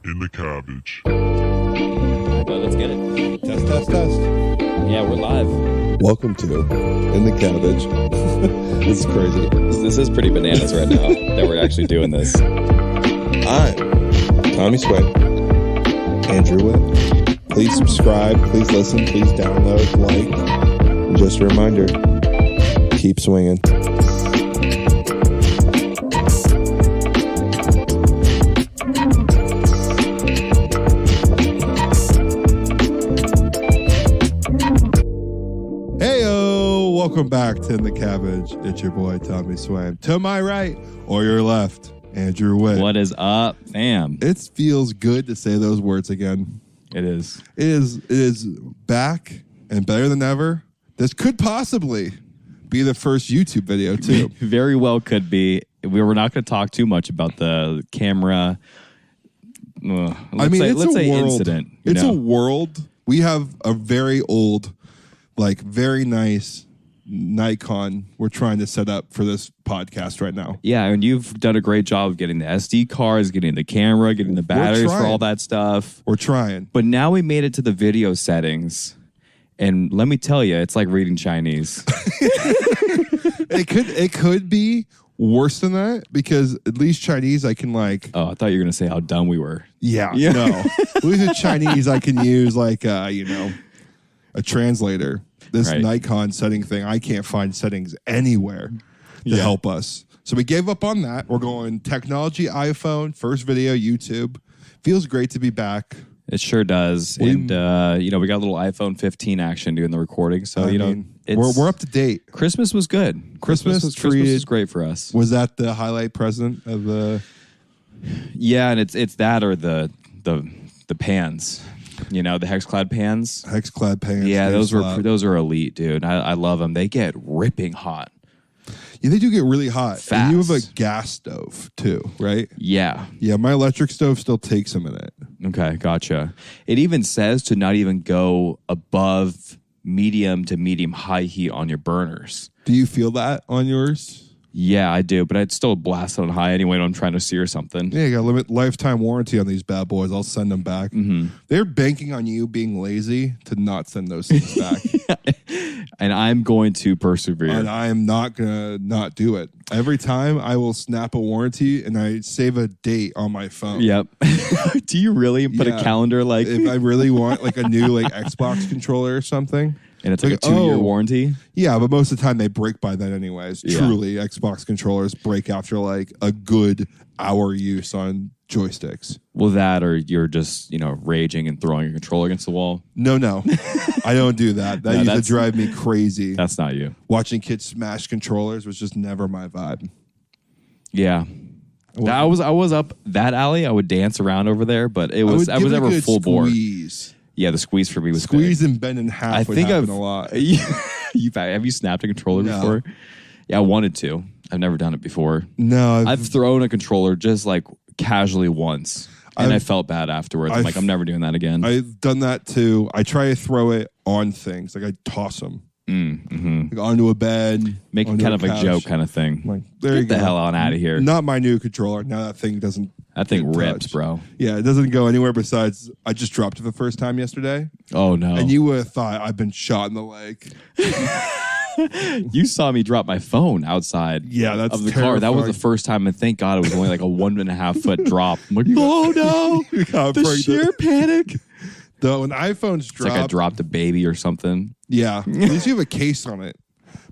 in the cabbage. Well, let's get it. Test. Yeah, we're live. Welcome to In the Cabbage. This is crazy. This is pretty bananas right now that we're actually doing this. I'm Tommy Swain, Andrew Witt. Please subscribe, please listen, please download, like. And just a reminder, keep swinging. Welcome back to In the Cabbage. It's your boy, Tommy Swain. To my right or your left, Andrew Witt. What is up, fam? It feels good to say those words again. It is. It is back and better than ever. This could possibly be the first YouTube video, too. Very well could be. We were not going to talk too much about the camera. Let's say incident. It's a world. We have a very old, very nice Nikon we're trying to set up for this podcast right now. Yeah, and you've done a great job of getting the SD cards, getting the camera, getting the batteries for all that stuff. We're trying. But now we made it to the video settings, and let me tell you, it's like reading Chinese. It could be worse than that, because at least Chinese I can Oh, I thought you were going to say how dumb we were. Yeah. No. At least in Chinese I can use a translator. This Nikon setting thing, I can't find settings anywhere to help us. So we gave up on that. We're going technology, iPhone, first video, YouTube. Feels great to be back. It sure does. And, we got a little iPhone 15 action doing the recording. So, we're up to date. Christmas was good. Christmas was great for us. Was that the highlight present of the... Yeah, and it's that or the pans. The HexClad pans. HexClad pans. Yeah, those are elite, dude. I love them. They get ripping hot. Yeah, they do get really hot. Fast. And you have a gas stove too, right? Yeah. Yeah, my electric stove still takes a minute. Okay, gotcha. It even says to not even go above medium to medium high heat on your burners. Do you feel that on yours? Yeah, I do, but I'd still blast it on high anyway when I'm trying to sear something. Yeah, you got lifetime warranty on these bad boys. I'll send them back. Mm-hmm. They're banking on you being lazy to not send those things back. And I'm going to persevere. And I am not going to not do it. Every time I will snap a warranty and I save a date on my phone. Yep. Do you really put a calendar if I really want a new Xbox controller or something? And it's like a 2-year warranty? Yeah, but most of the time they break by then anyways. Yeah. Truly, Xbox controllers break after a good hour use on joysticks. Well, that or you're just, raging and throwing your controller against the wall. No. I don't do that. That used to drive me crazy. That's not you. Watching kids smash controllers was just never my vibe. Yeah. I was up that alley. I would dance around over there, but I was never full bore. Yeah, the squeeze for me was squeeze big. And bend in half. Would happen a lot. Have you snapped a controller before? Yeah, I wanted to. I've never done it before. No, I've thrown a controller just casually once, and I felt bad afterwards. I'm never doing that again. I've done that too. I try to throw it on things, I toss them onto a bed, make it kind of a joke kind of thing. Get the hell on out of here. Not my new controller. Now that thing doesn't. That thing rips, bro. Yeah, it doesn't go anywhere besides I just dropped it the first time yesterday. Oh, no. And you would have thought I've been shot in the leg. You saw me drop my phone outside of the car. That was the first time, and thank God it was only a 1.5 foot drop. I'm like, oh, no. The sheer panic. Though when iPhones drop. It's like I dropped a baby or something. Yeah. At least you have a case on it.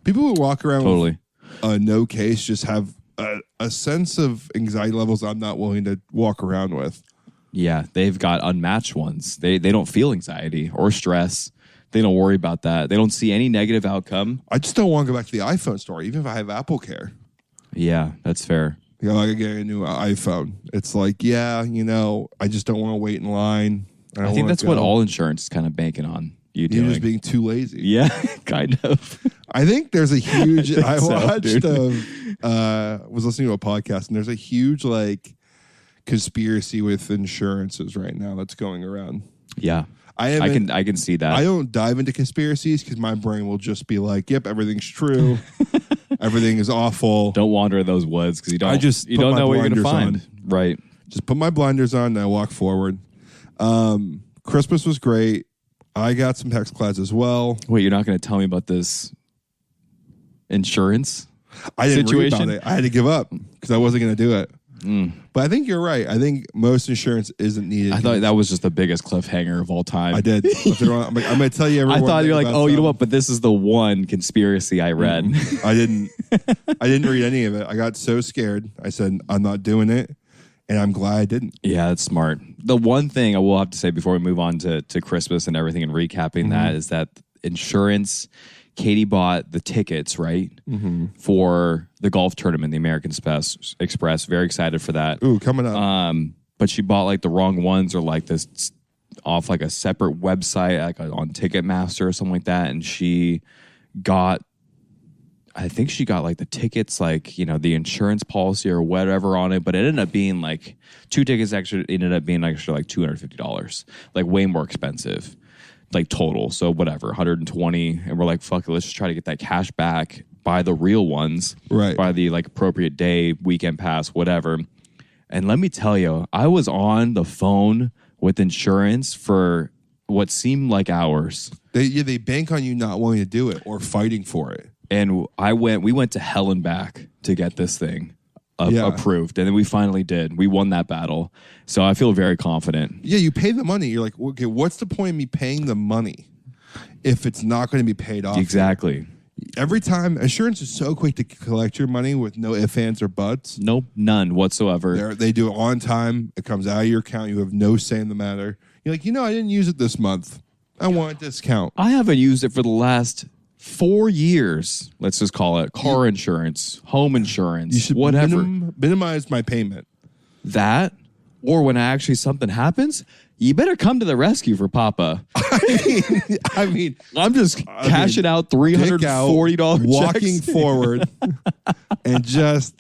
People who walk around with no case just have a sense of anxiety levels I'm not willing to walk around with. Yeah, they've got unmatched ones. They don't feel anxiety or stress. They don't worry about that. They don't see any negative outcome. I just don't want to go back to the iPhone store, even if I have Apple Care. Yeah, that's fair. I could get a new iPhone. It's I just don't want to wait in line. I think that's what all insurance is kind of banking on. You're just being too lazy. Yeah, kind of. I think there's a huge. I was listening to a podcast, and there's a huge conspiracy with insurances right now that's going around. Yeah, I can see that. I don't dive into conspiracies because my brain will just be yep, everything's true. Everything is awful. Don't wander in those woods because you don't know what you're going to find. Right. Just put my blinders on and I walk forward. Christmas was great. I got some hex clads as well. Wait, you're not going to tell me about this insurance I didn't situation? read about it. I had to give up because I wasn't going to do it. But I think you're right. I think most insurance isn't needed. I thought that was just the biggest cliffhanger of all time. I did. I'm going to tell you everyone. I thought you were like, oh, you know what? But this is the one conspiracy I read. I didn't read any of it. I got so scared. I said, I'm not doing it. And I'm glad I didn't. Yeah, that's smart. The one thing I will have to say before we move on to Christmas and everything and recapping that is that insurance, Katie bought the tickets, right, for the golf tournament, the American Express. Very excited for that. Ooh, coming up. But she bought like the wrong ones or like this off like a separate website, like on Ticketmaster or something like that. And I think she got like the tickets, like, you know, the insurance policy or whatever on it, but it ended up being like 2 tickets actually ended up being actually like $250, like way more expensive, like total. So whatever, 120. And we're like, fuck it, let's just try to get that cash back, buy the real ones, right? Buy the like appropriate day, weekend pass, whatever. And let me tell you, I was on the phone with insurance for what seemed like hours. They bank on you not wanting to do it or fighting for it. And we went to hell and back to get this thing approved. And then we finally did. We won that battle. So I feel very confident. Yeah, you pay the money. You're like, okay, what's the point of me paying the money if it's not going to be paid off? Exactly. Every time, insurance is so quick to collect your money with no ifs, ands, or buts. Nope, none whatsoever. They do it on time. It comes out of your account. You have no say in the matter. You're like, I didn't use it this month. I want a discount. I haven't used it for the last 4 years, let's just call it car insurance, home insurance, you should whatever. Minimize my payment. That, or when something happens, you better come to the rescue for Papa. I mean, I'm just cashing out $340 walking checks. forward, and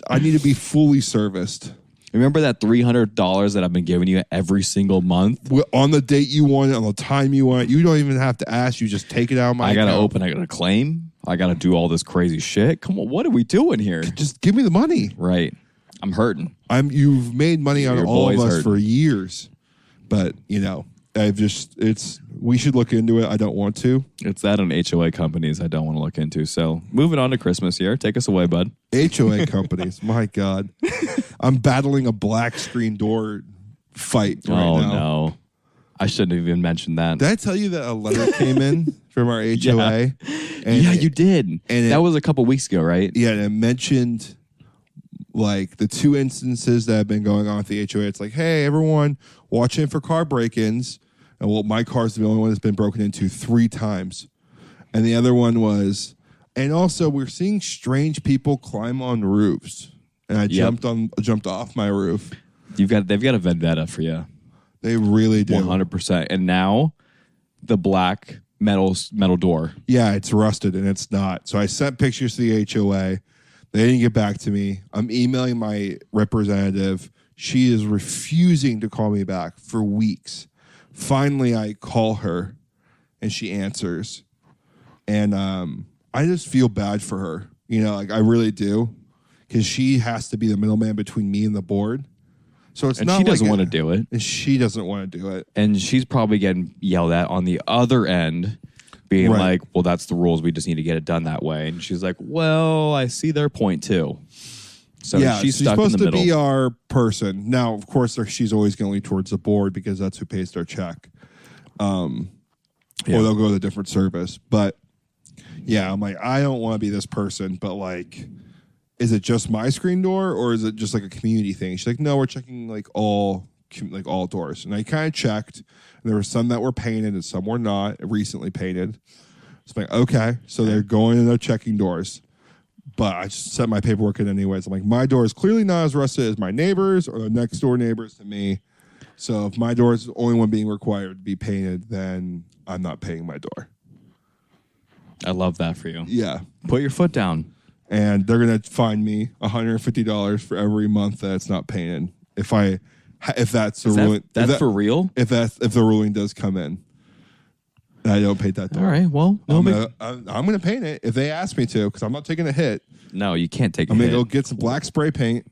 I need to be fully serviced. Remember that $300 that I've been giving you every single month? On the date you want it, on the time you want it. You don't even have to ask. You just take it out of my account. I got to claim. I got to do all this crazy shit. Come on, what are we doing here? Just give me the money. Right. I'm hurting. You've made money on all of us hurting for years. But, we should look into it. I don't want to. It's that on HOA companies I don't want to look into. So moving on to Christmas here. Take us away, bud. HOA companies. My God. I'm battling a black screen door fight right now. Oh, no. I shouldn't have even mentioned that. Did I tell you that a letter came in from our HOA? Yeah, you did. And that was a couple weeks ago, right? Yeah, and it mentioned like the 2 instances that have been going on with the HOA. It's like, hey, everyone, watch in for car break-ins. And well, my car's the only one that's been broken into 3 times. And the other one was, and also we're seeing strange people climb on roofs. And I jumped off my roof. They've got a vendetta for you. They really do. 100%. And now the black metal door. Yeah, it's rusted and it's not. So I sent pictures to the HOA. They didn't get back to me. I'm emailing my representative. She is refusing to call me back for weeks. Finally, I call her and she answers. And I just feel bad for her. I really do. Because she has to be the middleman between me and the board. So it's not. She doesn't want to do it. And she doesn't want to do it. And she's probably getting yelled at on the other end, being like, well, that's the rules. We just need to get it done that way. And she's like, well, I see their point too. So she's stuck in the middle. She's supposed to be our person. Now, of course, she's always going to lean towards the board because that's who pays their check. Or they'll go to a different service. But yeah, I'm like, I don't want to be this person, but like, is it just my screen door or is it just like a community thing? She's like, no, we're checking like all doors. And I kind of checked. And there were some that were painted and some were not recently painted. So I'm like, okay. So they're going and they're checking doors. But I just set my paperwork in anyways. I'm like, my door is clearly not as rusted as my neighbors or the next door neighbors to me. So if my door is the only one being required to be painted, then I'm not paying my door. I love that for you. Yeah. Put your foot down. And they're going to fine me $150 for every month that it's not painted. If that's the ruling. That's for real? If the ruling does come in. And I don't paint that door. All right, well. I'm going to paint it if they ask me to because I'm not taking a hit. No, you can't take a hit. I'm going to go get some black spray paint.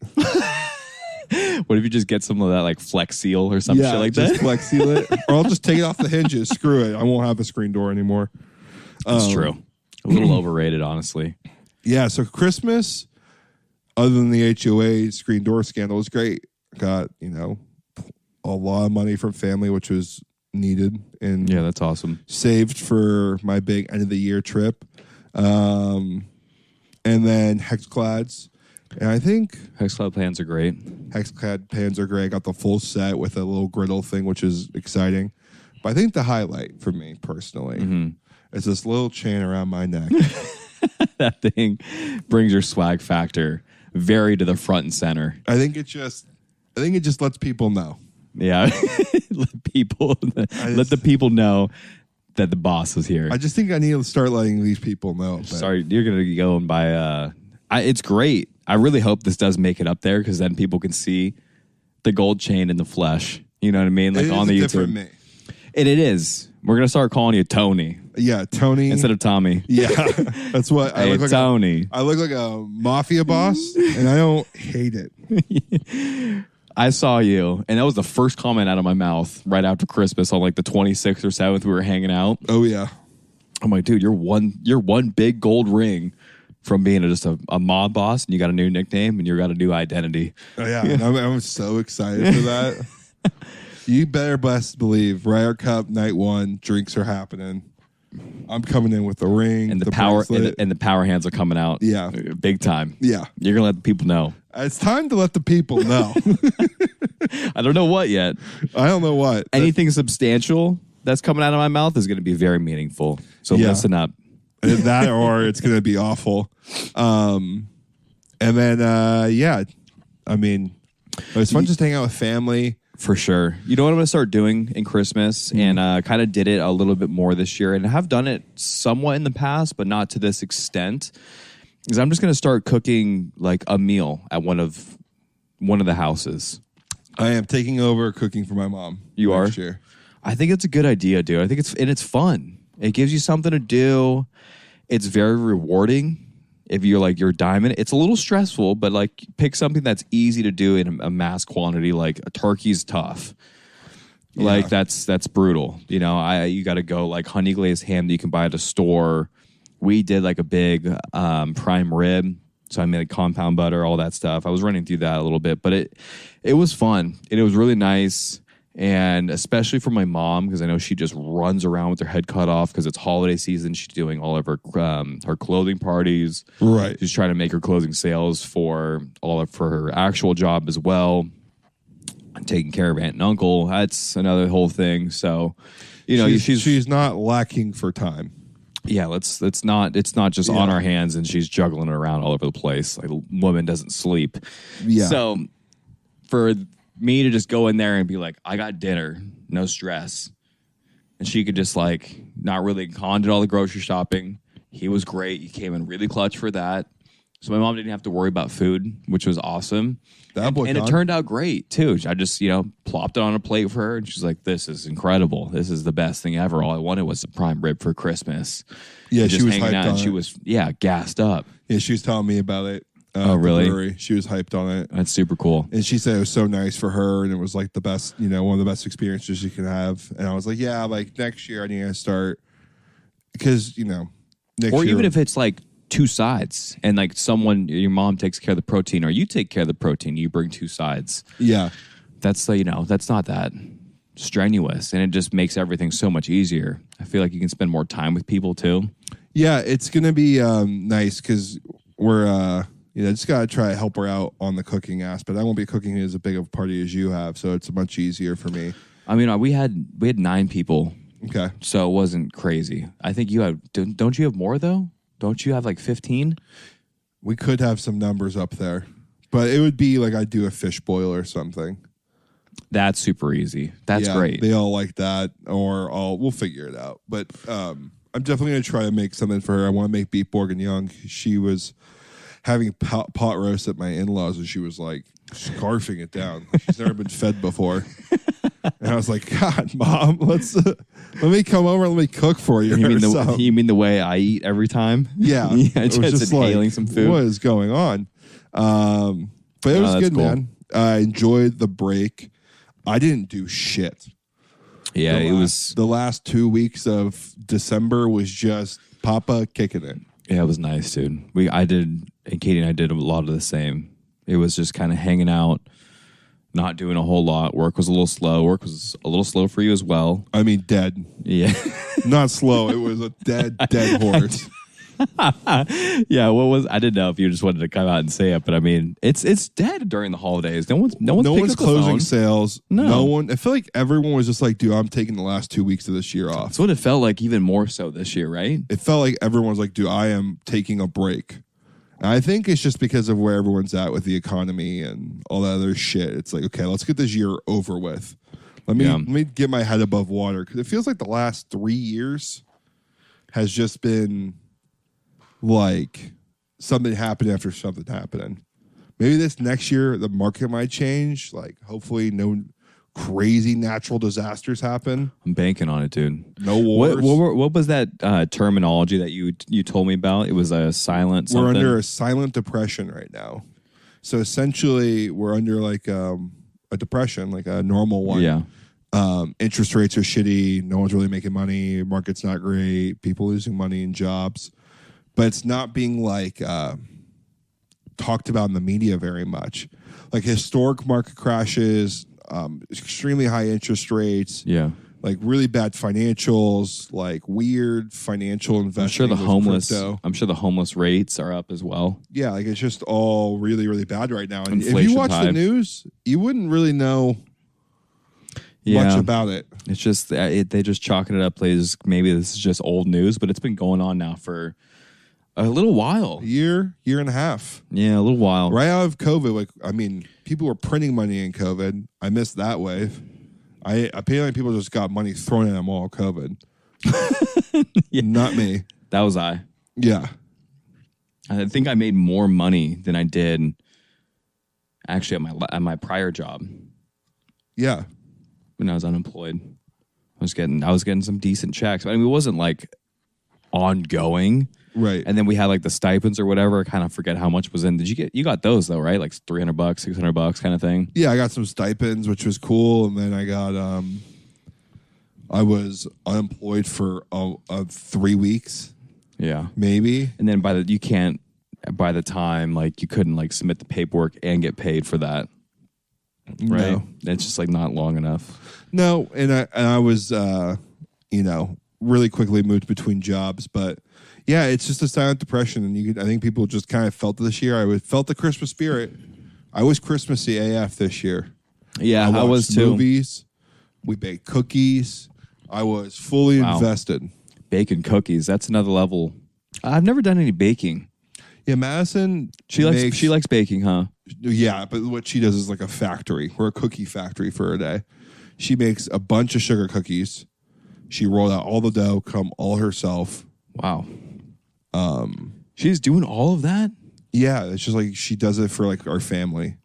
What if you just get some of that like Flex Seal or some shit like just that? Flex Seal it. Or I'll just take it off the hinges. Screw it. I won't have a screen door anymore. That's true. A little overrated, honestly. Yeah, so Christmas, other than the HOA screen door scandal, was great. Got, a lot of money from family, which was needed. And Yeah, that's awesome. saved for my big end of the year trip. And then Hexclads. And I think Hexcloud plans are great. Hexclad pans are great. I got the full set with a little griddle thing, which is exciting. But I think the highlight for me personally is this little chain around my neck. That thing brings your swag factor very to the front and center. I think it just lets people know. Yeah. let the people know that the boss is here. I just think I need to start letting these people know. Sorry, you're going to go and buy it's great. I really hope this does make it up there because then people can see the gold chain in the flesh. You know what I mean? Like on the YouTube. Me. And it is. We're going to start calling you Tony. Yeah, Tony. Instead of Tommy. Yeah, that's what I look like. Tony. I look like a mafia boss, and I don't hate it. I saw you, and that was the first comment out of my mouth right after Christmas on like the 26th or 7th. We were hanging out. Oh yeah. I'm like, dude, you're one big gold ring from being just a mob boss, and you got a new nickname, and you got a new identity. Oh yeah, I'm so excited for that. You better best believe Ryder Cup night 1 drinks are happening. I'm coming in with the ring and the power and the power hands are coming out. Yeah, big time. Yeah, you're gonna let the people know. It's time to let the people know. I don't know what yet. I don't know what. Anything substantial that's coming out of my mouth is going to be very meaningful. So listen up. That or it's going to be awful. And then I mean, it's fun just hanging out with family. For sure. You know what I'm going to start doing in Christmas? And kind of did it a little bit more this year. And I have done it somewhat in the past, but not to this extent. Is I'm just going to start cooking like a meal at one of the houses. I am taking over cooking for my mom. You are? Year. I think it's a good idea, dude. I think it's fun. It gives you something to do. It's very rewarding. If you're diamond, it's a little stressful, but like pick something that's easy to do in a mass quantity. Like a turkey's tough. Yeah. Like that's brutal. You got to go like honey glazed ham that you can buy at a store. We did like a big prime rib. So I made like compound butter, all that stuff. I was running through that a little bit, but it was fun and it was really nice. And especially for my mom, because I know she just runs around with her head cut off because it's holiday season. She's doing all of her clothing parties. Right. She's trying to make her closing sales for her actual job as well. And taking care of aunt and uncle. That's another whole thing. So, she's not lacking for time. Yeah, it's not just on our hands and she's juggling it around all over the place. Like a woman doesn't sleep. Yeah. So for me to just go in there and be like, I got dinner, no stress. And she could just like not really did all the grocery shopping. He was great. He came in really clutch for that. So my mom didn't have to worry about food, which was awesome. And it turned out great too. I just, plopped it on a plate for her and she's like, this is incredible. This is the best thing ever. All I wanted was some prime rib for Christmas. Yeah, she was hyped on it. She was, gassed up. Yeah, she was telling me about it. Oh, really? She was hyped on it. That's super cool. And she said it was so nice for her and it was like the best, one of the best experiences you can have. And I was like, yeah, like next year I need to start because, next or year. Even if it's like two sides and like your mom takes care of the protein or you take care of the protein, you bring two sides. Yeah. That's that's not that strenuous and it just makes everything so much easier. I feel like you can spend more time with people too. Yeah, it's going to be nice because we're, just got to try to help her out on the cooking aspect. I won't be cooking as big of a party as you have, so it's much easier for me. I mean, we had 9 people. Okay. So it wasn't crazy. I think you have, don't you have more though? Don't you have like 15? We could have some numbers up there, but it would be like I'd do a fish boil or something. That's super easy. That's great. They all like that, or we'll figure it out. But I'm definitely going to try to make something for her. I want to make beef bourguignon. She was having pot roast at my in-laws, and she was like scarfing it down. She's never been fed before. And I was like, God, Mom, let me come over and let me cook for you. You mean the way I eat every time? Yeah. Just inhaling some food. What is going on? But it was good, cool. Man. I enjoyed the break. I didn't do shit. Yeah, it was the last 2 weeks of December was just Papa kicking it. Yeah, it was nice, dude. And Katie and I did a lot of the same. It was just kind of hanging out, not doing a whole lot. Work was a little slow. Work was a little slow for you as well. I mean, dead. Yeah. Not slow. It was a dead horse. Yeah, I didn't know if you just wanted to come out and say it, but I mean, it's dead during the holidays. No one's closing sales. No one. I feel like everyone was just like, dude, I'm taking the last 2 weeks of this year off. That's what it felt like, even more so this year, right? It felt like everyone was like, dude, I am taking a break. And I think it's just because of where everyone's at with the economy and all that other shit. It's like, okay, let's get this year over with. Let me get my head above water, because it feels like the last 3 years has just been like something happened after something happening. Maybe this next year the market might change. Like, hopefully no crazy natural disasters happen. I'm banking on it, dude. No wars. What was that terminology that you told me about? It was a silent something. We're under a silent depression right now. So essentially we're under like a depression, like a normal one. Yeah. Interest rates are shitty. No one's really making money. Market's not great. People losing money in jobs. But it's not being like talked about in the media very much. Like historic market crashes, extremely high interest rates, like really bad financials, like weird financial investing. I'm sure the homeless rates are up as well. Yeah, like it's just all really, really bad right now. And Inflation if you watch the news, you wouldn't really know much about it. It's just they just chalking it up. Maybe this is just old news, but it's been going on now for a little while. Year and a half. Yeah, a little while. Right out of COVID, like, I mean, people were printing money in COVID. I missed that wave. Apparently people just got money thrown at them all COVID. Yeah. Not me. That was I. Yeah. I think I made more money than I did actually at my prior job. Yeah. When I was unemployed. I was getting some decent checks. I mean, it wasn't like ongoing. Right. And then we had like the stipends or whatever. I kind of forget how much was in. You got those though, right? Like $300, $600 kind of thing. Yeah, I got some stipends, which was cool. And then I got, I was unemployed for 3 weeks. Yeah. Maybe. And then by the time like you couldn't like submit the paperwork and get paid for that. Right. No. It's just like not long enough. No. And I was, really quickly moved between jobs, but yeah, it's just a silent depression, and I think people just kind of felt it this year. I felt the Christmas spirit. I was Christmassy AF this year. Yeah, I was too. Movies. We baked cookies. I was fully invested. Baking cookies, that's another level. I've never done any baking. Yeah, Madison. She likes baking, huh? Yeah, but what she does is like a factory. We're a cookie factory for a day. She makes a bunch of sugar cookies. She rolled out all the dough, all herself. Wow. She's doing all of that? Yeah, it's just like she does it for like our family.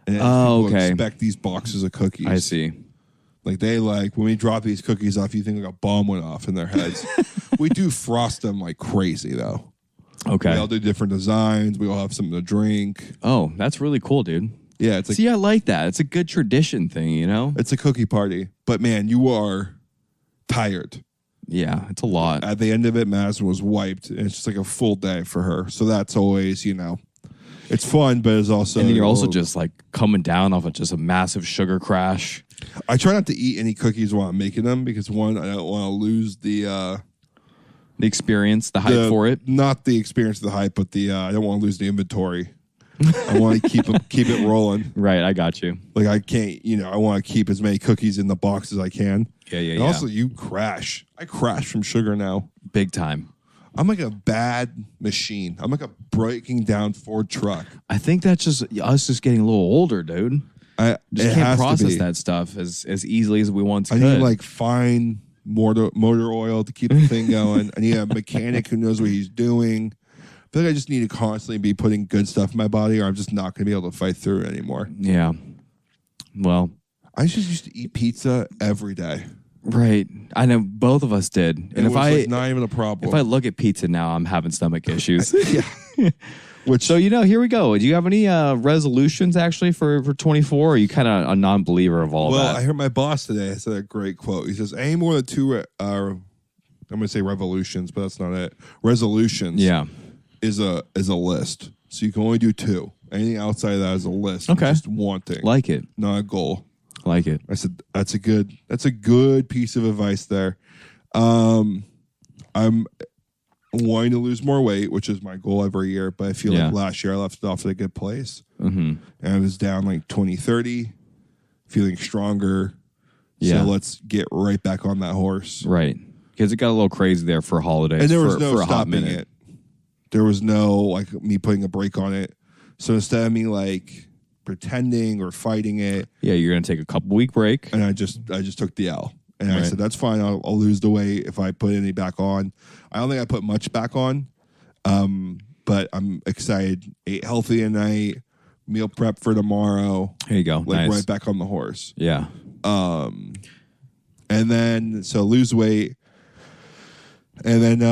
And people okay. Expect these boxes of cookies. I see. Like when we drop these cookies off, you think like a bomb went off in their heads. We do frost them like crazy though. Okay. We all do different designs. We all have something to drink. Oh, that's really cool, dude. Yeah, it's like, see, I like that. It's a good tradition thing, you know? It's a cookie party. But man, you are tired. Yeah, it's a lot. At the end of it, Madison was wiped, and it's just like a full day for her. So that's always, it's fun, but it's also... And then you're also just like coming down off of just a massive sugar crash. I try not to eat any cookies while I'm making them because, one, I don't want to lose the experience, the hype for it. Not the experience of the hype, but I don't want to lose the inventory. I want to keep it rolling. Right, I got you. Like I can't, I want to keep as many cookies in the box as I can. Yeah. And also, you crash. I crash from sugar now. Big time. I'm like a bad machine. I'm like a breaking down Ford truck. I think that's just us just getting a little older, dude. I just can't process that stuff as easily as we once could. I need like fine motor oil to keep the thing going. I need a mechanic who knows what he's doing. I feel like I just need to constantly be putting good stuff in my body, or I'm just not going to be able to fight through it anymore. Yeah. Well, I just used to eat pizza every day. Right. I know both of us did. And it was like not even a problem. If I look at pizza now, I'm having stomach issues. Yeah. So, here we go. Do you have any resolutions actually for 24? Or are you kind of a non-believer of all that? Well, I heard my boss today said a great quote. He says, any more than two, I'm going to say revolutions, but that's not it. Resolutions is a list. So you can only do two. Anything outside of that is a list. Okay. Just wanting. Like it. Not a goal. Like it. I said, that's a good piece of advice there. I'm wanting to lose more weight, which is my goal every year, but I feel like last year I left it off at a good place. Mm-hmm. And I was down like 20, 30, feeling stronger. Yeah. So let's get right back on that horse. Right. Because it got a little crazy there for holidays. And there was no for a hot stopping minute. it. There was no like me putting a break on it. So instead of me like pretending or fighting it. Yeah, you're going to take a couple week break. And I just took the L. And I said, that's fine. I'll lose the weight if I put any back on. I don't think I put much back on, but I'm excited. Ate healthy tonight, meal prep for tomorrow. Here you go. Like nice. right back on the horse. Yeah. And then, so lose weight. And then,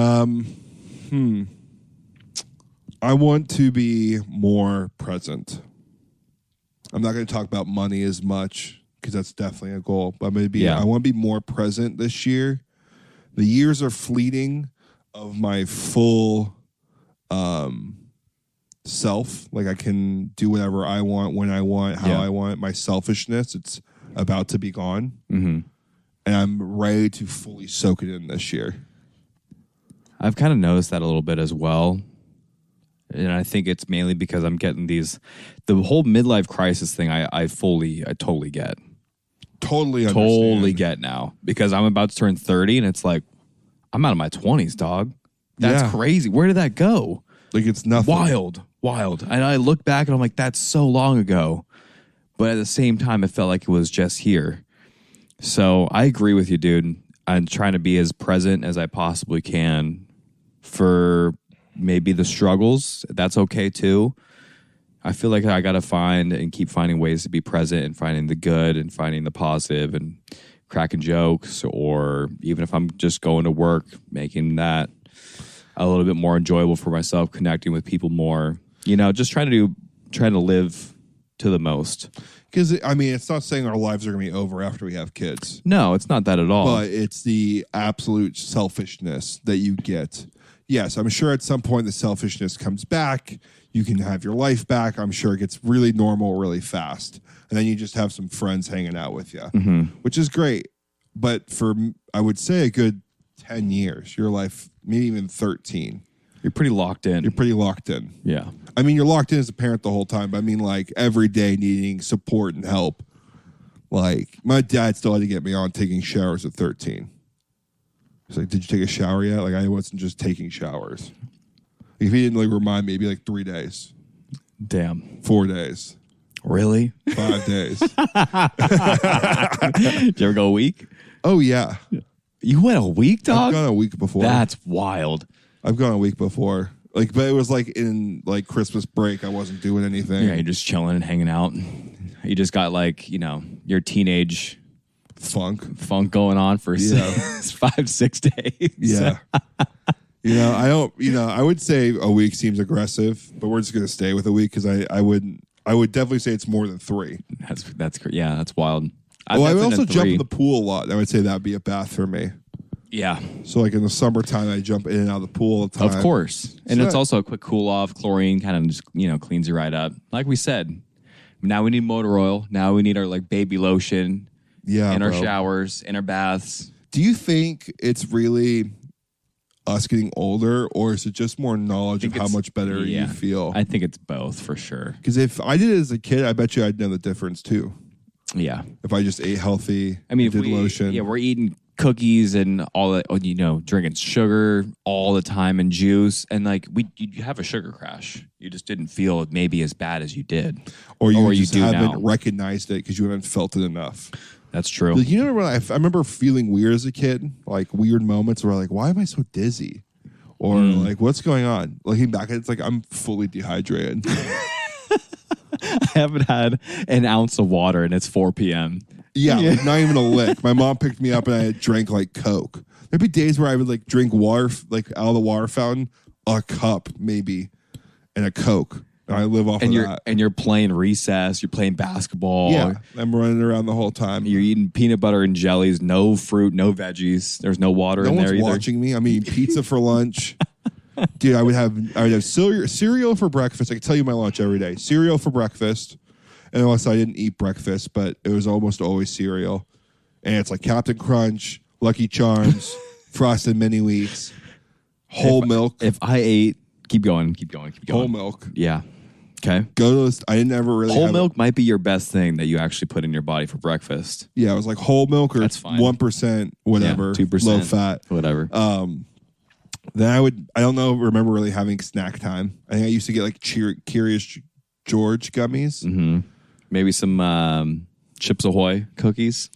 I want to be more present. I'm not going to talk about money as much, because that's definitely a goal. But I'm going to be. I want to be more present this year. The years are fleeting of my full self. Like I can do whatever I want, when I want, how I want. My selfishness, it's about to be gone. Mm-hmm. And I'm ready to fully soak it in this year. I've kind of noticed that a little bit as well. And I think it's mainly because I'm getting the whole midlife crisis thing I totally get. Totally get now, because I'm about to turn 30 and it's like, I'm out of my 20s, dog. That's crazy. Where did that go? Like it's nothing. Wild. And I look back and I'm like, that's so long ago. But at the same time, it felt like it was just here. So I agree with you, dude. I'm trying to be as present as I possibly can for maybe the struggles. That's okay too. I feel like I got to find and keep finding ways to be present and finding the good and finding the positive and cracking jokes, or even if I'm just going to work, making that a little bit more enjoyable for myself, connecting with people more, just trying to live to the most. Because, I mean, it's not saying our lives are going to be over after we have kids. No, it's not that at all. But it's the absolute selfishness that you get. Yes, I'm sure at some point the selfishness comes back. You can have your life back. I'm sure it gets really normal really fast. And then you just have some friends hanging out with you, which is great. But for, I would say, a good 10 years, your life, maybe even 13. You're pretty locked in. Yeah. I mean, you're locked in as a parent the whole time. But I mean, like, every day needing support and help. Like, my dad still had to get me on taking showers at 13. He's like, did you take a shower yet? Like, I wasn't just taking showers. If he didn't, like, remind me, it'd be like 3 days. Damn. 4 days. Really? 5 days. Did you ever go a week? Oh, yeah. You went a week, dog? I've gone a week before. That's wild. I've gone a week before. Like, but it was like in like Christmas break. I wasn't doing anything. Yeah, you're just chilling and hanging out. You just got like, your teenage funk going on for 5-6 days. Yeah. I would say a week seems aggressive, but we're just going to stay with a week because I would definitely say it's more than 3. That's wild. I would also jump in the pool a lot. I would say that would be a bath for me. Yeah. So like in the summertime, I jump in and out of the pool all the time. Of course. And it's also a quick cool off. Chlorine kind of just, cleans you right up. Like we said, now we need motor oil. Now we need our like baby lotion. Yeah. In our showers, in our baths. Do you think it's really us getting older, or is it just more knowledge of how much better you feel? I think it's both for sure. Because if I did it as a kid, I bet you I'd know the difference too. Yeah. If I just ate healthy, I mean, did lotion. Yeah, we're eating cookies and all that, drinking sugar all the time and juice. And like you have a sugar crash. You just didn't feel it maybe as bad as you did. Or you just haven't recognized it because you haven't felt it enough. That's true. Like, I remember feeling weird as a kid, like weird moments where like, why am I so dizzy? Or like, what's going on? Looking back, it's like I'm fully dehydrated. I haven't had an ounce of water and it's 4 p.m. Yeah, like, not even a lick. My mom picked me up and I drank like Coke. There'd be days where I would like drink water, like out of the water fountain, a cup maybe. and a Coke. And I live off of that. And you're playing recess. You're playing basketball. Yeah, I'm running around the whole time. You're eating peanut butter and jellies. No fruit. No veggies. There's no water in there either. No one's watching me. I'm eating pizza for lunch. Dude, I would have cereal for breakfast. I could tell you my lunch every day. Cereal for breakfast. And unless I didn't eat breakfast, but it was almost always cereal. And it's like Captain Crunch, Lucky Charms, Frosted Mini Wheats, whole milk. If I ate, keep going. Whole milk. Yeah. Okay. Go to this. I didn't ever really whole milk might be your best thing that you actually put in your body for breakfast. Yeah, it was like whole milk or 1%, whatever. Yeah, 2%. Low fat. Whatever. Then I don't know, remember really having snack time. I think I used to get like Curious George gummies. Mm-hmm. Maybe some Chips Ahoy cookies.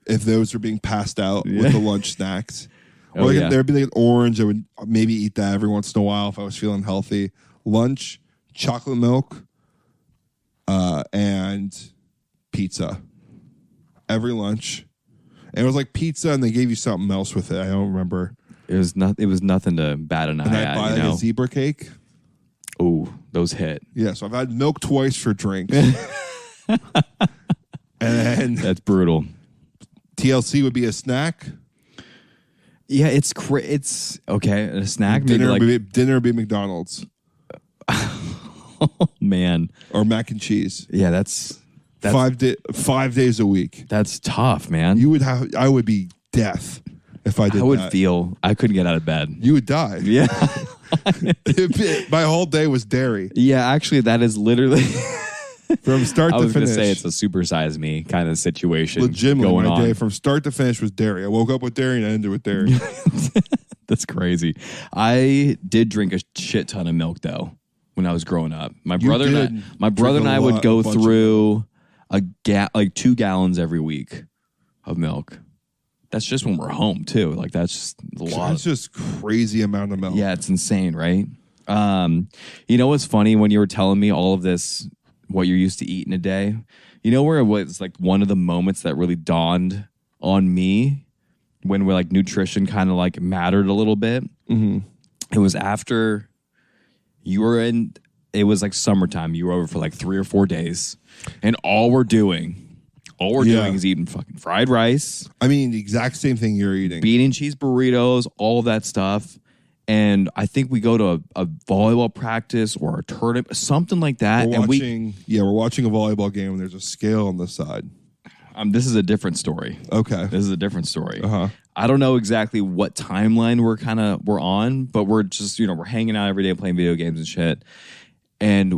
If those were being passed out with the lunch snacks. Oh, or there'd be like an orange. I would maybe eat that every once in a while if I was feeling healthy. Lunch, chocolate milk, and pizza. Every lunch. And it was like pizza and they gave you something else with it. I don't remember. It was nothing to bat an eye at. And I'd buy like a zebra cake. Oh, those hit. Yeah, so I've had milk twice for drinks. And that's brutal. TLC would be a snack. Yeah, it's okay. A snack, dinner maybe dinner would be McDonald's. Oh man, or mac and cheese. Yeah, that's 5 days a week. That's tough, man. I would be death if I did. I would feel I couldn't get out of bed. You would die. Yeah. My whole day was dairy. Yeah, actually, that is literally. From start to finish. I was going to say it's a supersize me kind of situation. Legitimately, my day from start to finish was dairy. I woke up with dairy and I ended with dairy. That's crazy. I did drink a shit ton of milk though when I was growing up. My brother and I would go through like 2 gallons every week of milk. That's just when we're home too. Like that's just a lot. That's just crazy amount of milk. Yeah, it's insane, right? You know what's funny when you were telling me all of this, what you're used to eating a day? You know where it was like one of the moments that really dawned on me when we're like nutrition kind of like mattered a little bit. Mm-hmm. It was after you were in. It was like summertime. You were over for like 3 or 4 days, and all we're doing is eating fucking fried rice. I mean, the exact same thing you're eating. Bean and cheese burritos, all of that stuff. And I think we go to a volleyball practice or a tournament, something like that. We're watching a volleyball game and there's a scale on the side. This is a different story. Okay. This is a different story. Uh-huh. I don't know exactly what timeline we're on, but we're just, we're hanging out every day playing video games and shit. And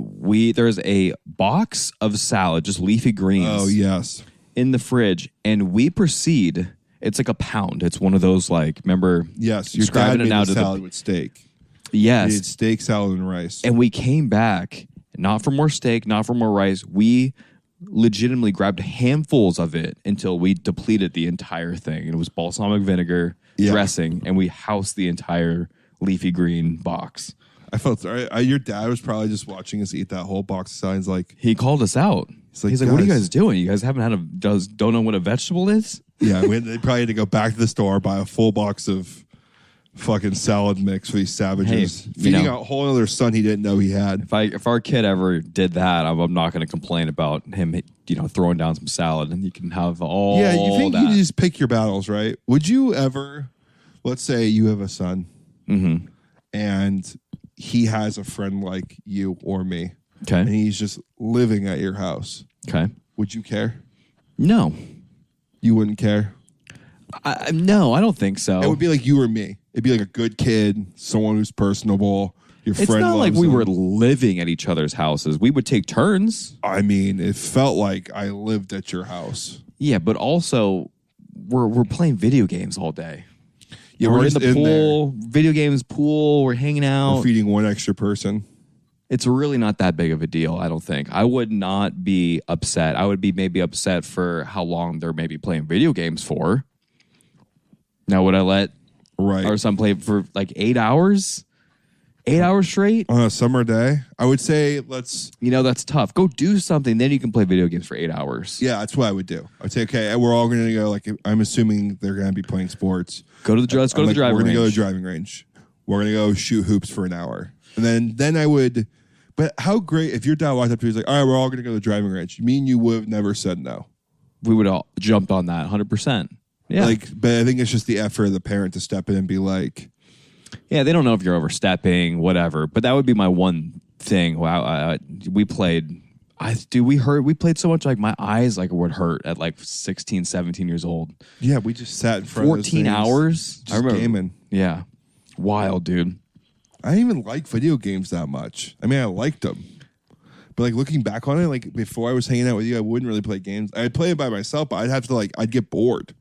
there's a box of salad, just leafy greens. Oh, yes. In the fridge. And we proceed. It's like a pound. It's one of those remember? Yes, your dad made a salad with steak. Yes. He did steak, salad, and rice. And we came back, not for more steak, not for more rice. We legitimately grabbed handfuls of it until we depleted the entire thing. It was balsamic vinegar, dressing, and we housed the entire leafy green box. I felt sorry. Your dad was probably just watching us eat that whole box of salads. He called us out. He's like, what are you guys doing? You guys haven't don't know what a vegetable is? Yeah, they probably had to go back to the store, buy a full box of fucking salad mix for these savages. Feeding a whole other son he didn't know he had. If our kid ever did that, I'm not going to complain about him, throwing down some salad, and you can have all. Yeah, you think that. you just pick your battles, right? Would you ever, let's say you have a son, and he has a friend like you or me, okay, and he's just living at your house, okay, would you care? No. You wouldn't care? No, I don't think so. It would be like you or me. It'd be like a good kid, someone who's personable. Your friend. It's not like we were living at each other's houses. We would take turns. I mean, it felt like I lived at your house. Yeah, but also we're playing video games all day. Yeah, we're in the pool, video games, pool. We're hanging out. We're feeding one extra person. It's really not that big of a deal, I don't think. I would not be upset. I would be maybe upset for how long they're maybe playing video games for. Now, would I let our son play for like 8 hours? 8 hours straight? On a summer day? I would say let's... that's tough. Go do something. Then you can play video games for 8 hours. Yeah, that's what I would do. I would say, okay, we're all going to go, I'm assuming they're going to be playing sports. Let's go to the driving range. We're going to go to the driving range. We're going to go shoot hoops for an hour. And then I would But how great if your dad walked up to you, he's like, all right, we're all going to go to the driving range. Me and you would have never said no. We would all jumped on that 100%. Yeah. But I think it's just the effort of the parent to step in and be like, yeah, they don't know if you're overstepping, whatever. But that would be my one thing. Wow, we played. We played so much like my eyes like would hurt at like 16, 17 years old. Yeah, we just sat in front 14 of 14 hours. Just gaming. Yeah. Wild, dude. I didn't even like video games that much. I mean, I liked them. But like looking back on it, like before I was hanging out with you, I wouldn't really play games. I'd play it by myself, but I'd have to I'd get bored.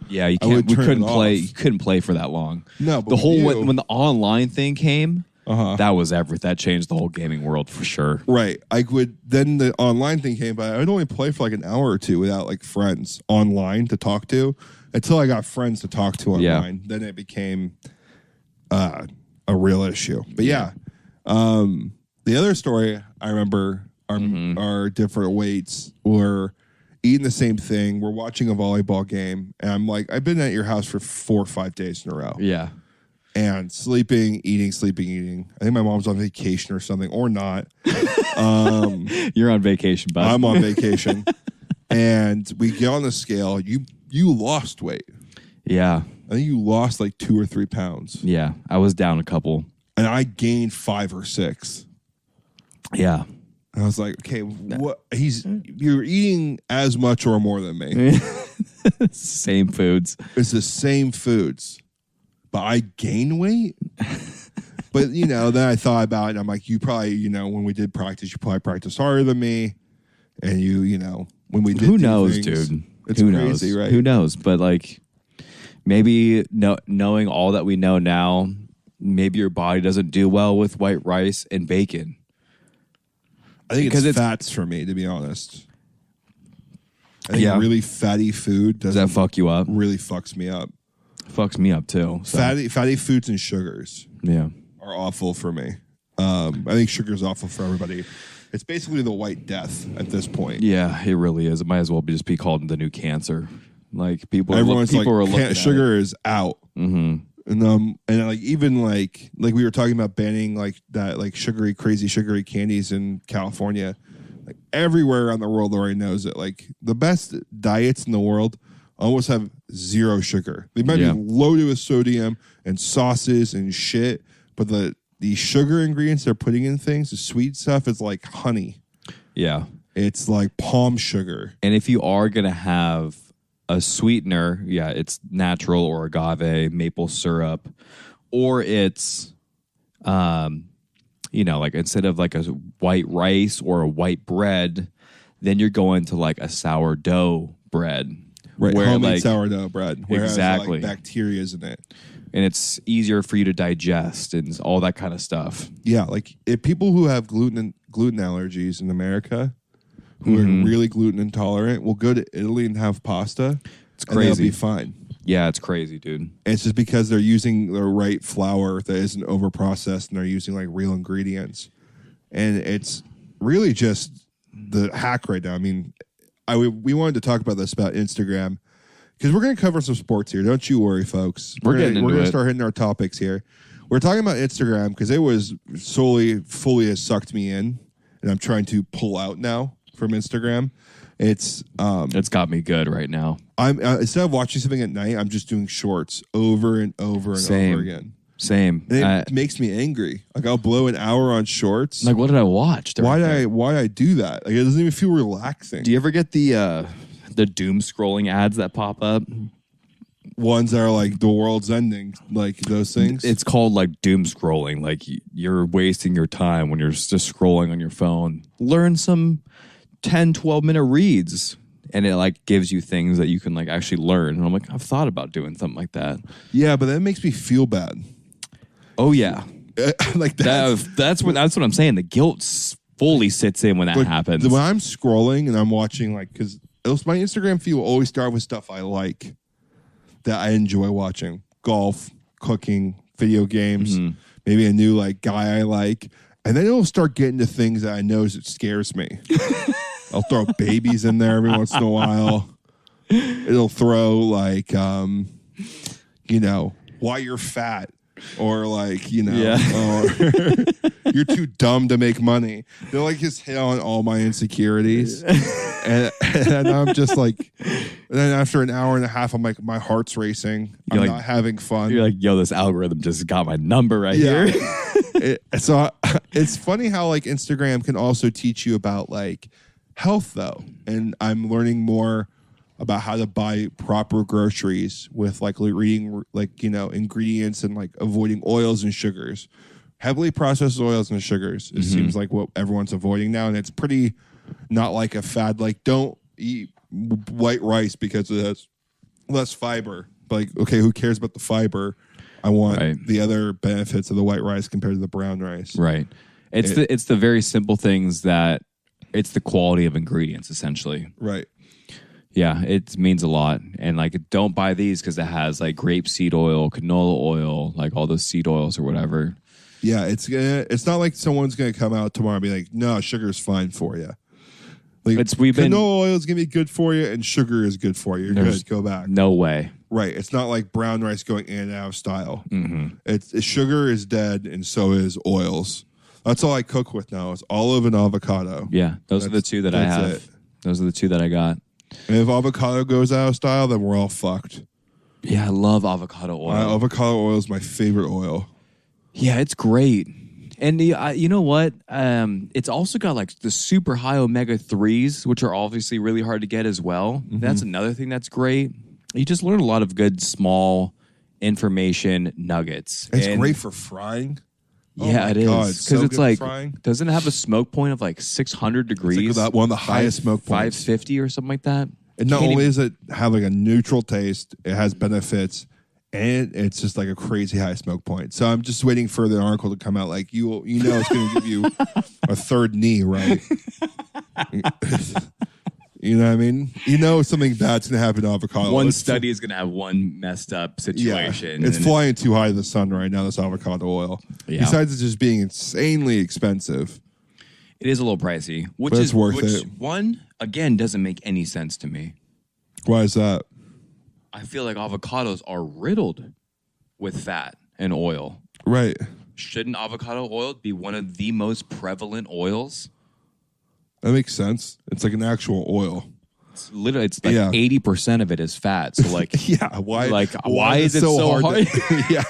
Yeah, you can't. We couldn't play. You couldn't play for that long. No, but the whole when the online thing came, that was everything. That changed the whole gaming world for sure. Right. Then the online thing came, but I would only play for like an hour or two without like friends online to talk to until I got friends to talk to online. Then it became a real issue. But yeah, the other story I remember our different weights were eating the same thing. We're watching a volleyball game, and I'm like, I've been at your house for 4 or 5 days in a row. Yeah. And sleeping, eating. I think my mom's on vacation or something, or not. You're on vacation, bud. I'm on vacation. And we get on the scale. You lost weight. Yeah. I think you lost like 2 or 3 pounds. Yeah. I was down a couple. And I gained 5 or 6. Yeah. And I was like, okay, what? You're eating as much or more than me. Same foods. It's the same foods. But I gain weight? But, then I thought about it, and I'm like, you probably, when we did practice, you probably practiced harder than me. And when we did Who knows, things, dude? It's Who crazy, knows? right? Who knows? But, maybe knowing all that we know now, maybe your body doesn't do well with white rice and bacon. I think it's fats for me, to be honest. I think really fatty food does that fuck you up? Really fucks me up. Fucks me up too. So. Fatty foods and sugars are awful for me. I think sugar is awful for everybody. It's basically the white death at this point. Yeah, it really is. It might as well just be called the new cancer. Like everyone's looking sugar is out. Mm-hmm. And even we were talking about banning that crazy sugary candies in California. Like everywhere around the world already knows it. Like the best diets in the world almost have 0 sugar. They might be loaded with sodium and sauces and shit, but the sugar ingredients they're putting in things, the sweet stuff, is like honey. Yeah. It's like palm sugar. And if you are going to have a sweetener, it's natural or agave, maple syrup, or it's, instead of like a white rice or a white bread, then you're going to like a sourdough bread. Right, homemade sourdough bread. Whereas exactly. Bacteria is in it. And it's easier for you to digest and all that kind of stuff. Yeah, if people who have gluten allergies in America, who are really gluten intolerant, will go to Italy and have pasta. It's crazy. And they'll be fine. Yeah, it's crazy, dude. And it's just because they're using the right flour that isn't overprocessed, and they're using real ingredients. And it's really just the hack right now. I mean, we wanted to talk about this about Instagram because we're going to cover some sports here. Don't you worry, folks. We're going to start hitting our topics here. We're talking about Instagram because it was fully has sucked me in, and I'm trying to pull out now from Instagram. It's got me good right now. I'm instead of watching something at night, I'm just doing shorts over and over and over again. Same. And it makes me angry. I'll blow an hour on shorts. What did I watch? Why did I do that? It doesn't even feel relaxing. Do you ever get the doom scrolling ads that pop up? Ones that are the world's ending, those things. It's called doom scrolling. You're wasting your time when you're just scrolling on your phone. Learn some 10, 12-minute reads. And it gives you things that you can actually learn. And I'm I've thought about doing something like that. Yeah, but that makes me feel bad. Oh yeah, that's what I'm saying. The guilt fully sits in when that happens. When I'm scrolling and I'm watching, because my Instagram feed will always start with stuff I like that I enjoy watching: golf, cooking, video games, maybe a new guy I like, and then it'll start getting to things that I know it scares me. I'll throw babies in there every once in a while. It'll throw why you're fat. or like, you know, Yeah. or you're too dumb to make money. They're like just hit on all my insecurities. And I'm just like, and then after an hour and a half, I'm like, my heart's racing. I'm like, not having fun. You're like, yo, this algorithm just got my number right here. So it's funny how like Instagram can also teach you about like health though. And I'm learning more about how to buy proper groceries with like reading like, you know, ingredients and like avoiding oils and sugars. Heavily processed oils and sugars, it seems like what everyone's avoiding now. And it's pretty not like a fad. Like, don't eat white rice because it has less fiber. But like, okay, who cares about the fiber? I want the other benefits of the white rice compared to the brown rice. Right. It's the very simple things that it's the quality of ingredients essentially. Right. Yeah, it means a lot. And like, don't buy these because it has like grapeseed oil, canola oil, like all those seed oils or whatever. Yeah, it's not like someone's gonna come out tomorrow and be like, no, sugar's fine for you. Like, canola oil is gonna be good for you, and sugar is good for you. You're good. Go back. No way. Right. It's not like brown rice going in and out of style. It's sugar is dead, and so is oils. That's all I cook with now. Is olive and avocado. Yeah, those are the two that I have. Those are the two that I got. And if avocado goes out of style, then we're all fucked. Yeah, I love avocado oil. Avocado oil is my favorite oil. Yeah, it's great. And you know what? It's also got like the super high omega-3s, which are obviously really hard to get as well. That's another thing that's great. You just learn a lot of good small information nuggets. It's great for frying. Yeah, it is. Because it's like, doesn't it have a smoke point of like 600 degrees? It's like one of the highest smoke points. 550 or something like that. And not only does it have like a neutral taste, it has benefits, and it's just like a crazy high smoke point. So I'm just waiting for the article to come out. Like, you know it's going to give you a third knee, right? You know what I mean? You know something bad's going to happen to avocado. One study is going to have one messed up situation. Yeah, it's flying too high to the sun right now, this avocado oil. Yeah. Besides it just being insanely expensive. It is a little pricey. Which worth it. One, again, doesn't make any sense to me. Why is that? I feel like avocados are riddled with fat and oil. Right. Shouldn't avocado oil be one of the most prevalent oils? That makes sense. It's like an actual oil. It's like 80% of it is fat. So like, why is it so hard? Yeah.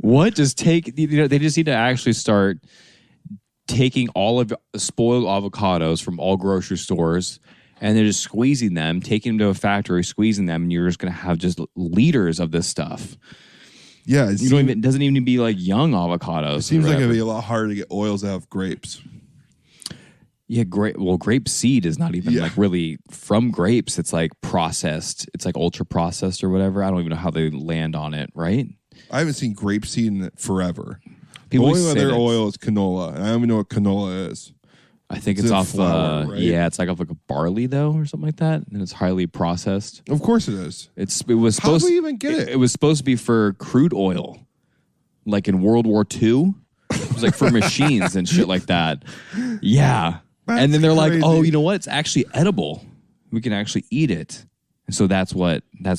What? Just take, they just need to actually start taking all of the spoiled avocados from all grocery stores, and they're just squeezing them, taking them to a factory, squeezing them, and you're just going to have just liters of this stuff. Yeah. It doesn't even need to be like young avocados. It seems like it'd be a lot harder to get oils out of grapes. Yeah, grape seed is not even like really from grapes. It's like processed. It's like ultra processed or whatever. I don't even know how they land on it, right? I haven't seen grape seed in it forever. The only other oil is canola, and I don't even know what canola is. I think it's off flour, right? Yeah, it's like off like a barley though, or something like that, and it's highly processed. Of course it is. It was supposed. How do we even get it? It was supposed to be for crude oil, like in World War II. It was like for machines and shit like that. Yeah. And then they're crazy. Like, oh, you know what? It's actually edible. We can actually eat it. And so that's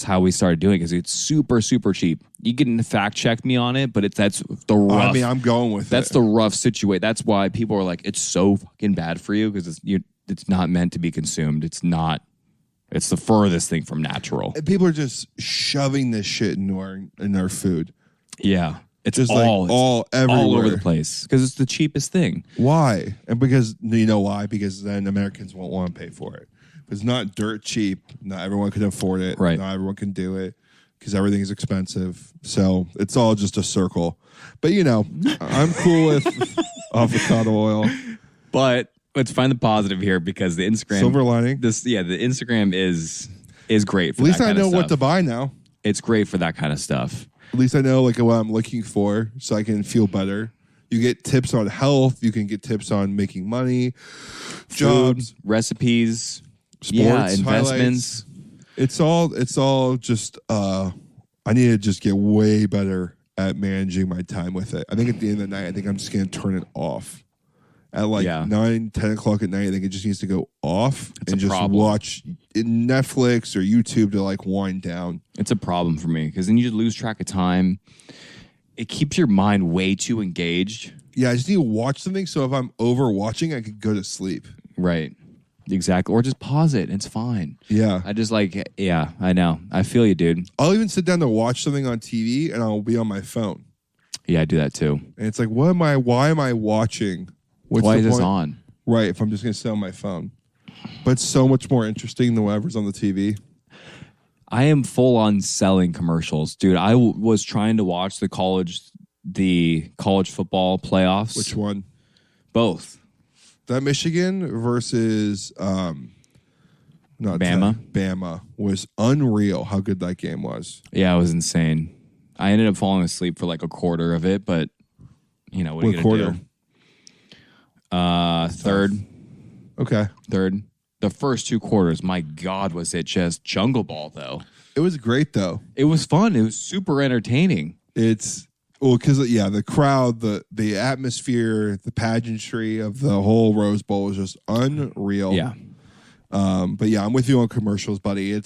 how we started doing it, because it's super, super cheap. You can fact check me on it, but that's the rough. I mean, I'm going with that's the rough situation. That's why people are like, it's so fucking bad for you, because it's not meant to be consumed. It's not. It's the furthest thing from natural. And people are just shoving this shit in our food. Yeah. It's just all everywhere. All over the place, because it's the cheapest thing. Why? And because, you know why? Because then Americans won't want to pay for it. It's not dirt cheap. Not everyone can afford it. Right. Not everyone can do it, because everything is expensive. So it's all just a circle. But, you know, I'm cool with avocado oil. But let's find the positive here, because the Instagram silver lining. The Instagram is great for at least that I kind know of stuff. What to buy now. It's great for that kind of stuff. At least I know like what I'm looking for, so I can feel better. You get tips on health. You can get tips on making money, jobs, recipes, sports, investments. Highlights. It's all just. I need to just get way better at managing my time with it. I think at the end of the night, I think I'm just going to turn it off. At like 9, 10 o'clock at night, I think it just needs to go off and just watch Netflix or YouTube to like wind down. It's a problem for me, because then you lose track of time. it keeps your mind way too engaged. Yeah, I just need to watch something. So if I'm overwatching, I could go to sleep. Right. Exactly. Or just pause it. It's fine. Yeah. I just like, yeah, I know. I feel you, dude. I'll even sit down to watch something on TV and I'll be on my phone. Yeah, I do that too. And it's like, why am I watching? Why is this on? Right, if I'm just going to sit on my phone. But it's so much more interesting than whatever's on the TV. I am full on selling commercials. Dude, I was trying to watch the college football playoffs. Which one? Both. That Michigan versus Bama was unreal how good that game was. Yeah, it was insane. I ended up falling asleep for like a quarter of it, but you know, what are you going to do? Third. Okay. Third. The first 2 quarters, my God, was it just jungle ball, though. It was great, though. It was fun. It was super entertaining. Because, the crowd, the atmosphere, the pageantry of the whole Rose Bowl was just unreal. Yeah. But yeah, I'm with you on commercials, buddy.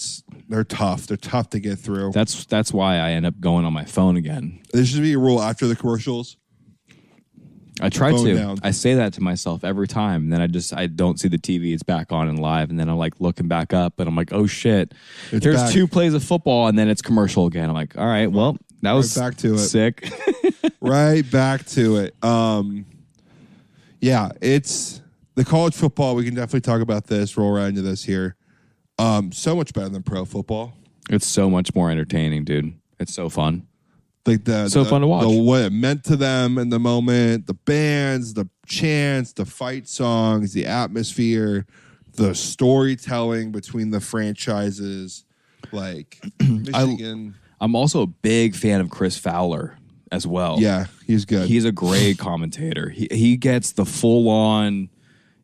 They're tough. They're tough to get through. That's why I end up going on my phone again. There should be a rule after the commercials. I try to. Down. I say that to myself every time. And then I don't see the TV. It's back on and live. And then I'm like looking back up and I'm like, oh shit. Here's back. 2 plays of football and then it's commercial again. I'm like, all right, well, that was back to it. Sick. Right back to it. Yeah, it's the college football. We can definitely talk about this, roll right into this here. So much better than pro football. It's so much more entertaining, dude. It's so fun. Like fun to watch. What it meant to them in the moment, the bands, the chants, the fight songs, the atmosphere, the storytelling between the franchises. Like Michigan. I'm also a big fan of Chris Fowler as well. Yeah, he's good. He's a great commentator. He gets the full on.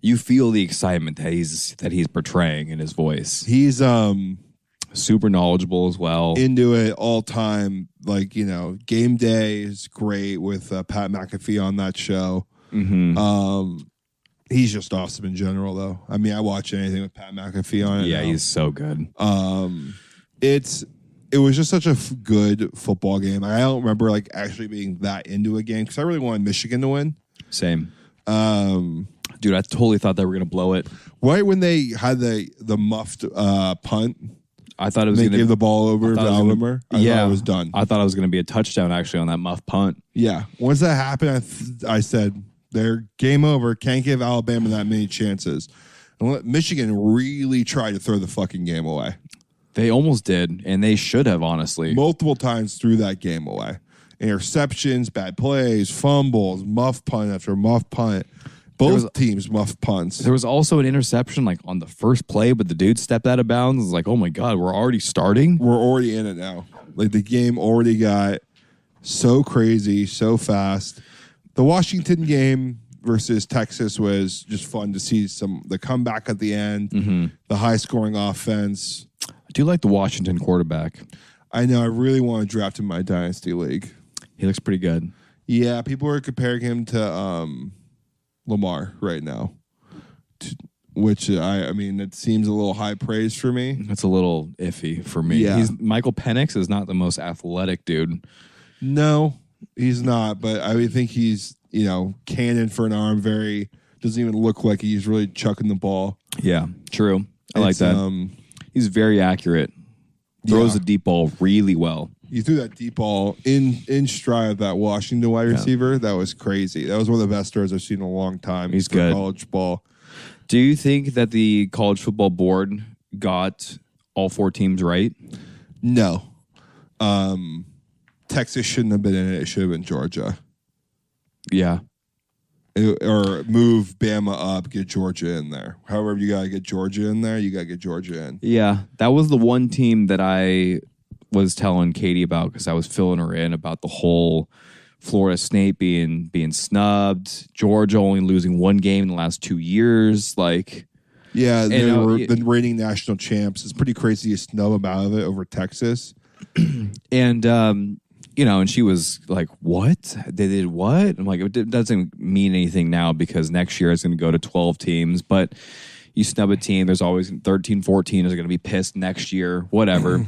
You feel the excitement that he's portraying in his voice. He's super knowledgeable as well. Into it all time. Like, Game Day is great with Pat McAfee on that show. Mm-hmm. He's just awesome in general, though. I mean, I watch anything with Pat McAfee on it. Yeah, he's so good. It was just such a good football game. I don't remember like actually being that into a game because I really wanted Michigan to win. Same. Dude, I totally thought they were going to blow it. Right when they had the muffed punt. I thought it was going to give the ball over to Alabama. I thought it was done. I thought it was going to be a touchdown actually on that muff punt. Yeah. Once that happened, I said, they're game over. Can't give Alabama that many chances. And Michigan really tried to throw the fucking game away. They almost did, and they should have, honestly. Multiple times threw that game away. Interceptions, bad plays, fumbles, muff punt after muff punt. Both teams muff punts. There was also an interception like on the first play, but the dude stepped out of bounds. It's like, oh my God, we're already starting? We're already in it now. Like the game already got so crazy, so fast. The Washington game versus Texas was just fun to see the comeback at the end, the high-scoring offense. I do like the Washington quarterback. I know. I really want to draft him in my Dynasty League. He looks pretty good. Yeah, people are comparing him to Lamar right now, which I mean, it seems a little high praise for me. That's a little iffy for me. Yeah. Michael Penix is not the most athletic dude. No, he's not, but I would think he's, cannon for an arm, doesn't even look like he's really chucking the ball. Yeah, true. I like that. He's very accurate. Throws the deep ball really well. You threw that deep ball in stride of that Washington wide receiver. That was crazy. That was one of the best throws I've seen in a long time. He's good. College ball. Do you think that the college football board got all 4 teams right? No. Texas shouldn't have been in it. It should have been Georgia. Yeah. Or move Bama up, get Georgia in there. However, you got to get Georgia in there, you got to get Georgia in. Yeah. That was the one team that I was telling Katie about because I was filling her in about the whole Florida State being snubbed, Georgia only losing 1 game in the last 2 years. Yeah, they were the reigning national champs. It's pretty crazy to snub them out of it over Texas. And, and she was like, what? They did what? I'm like, it doesn't mean anything now because next year it's going to go to 12 teams. But you snub a team, there's always 13, 14 is going to be pissed next year, whatever.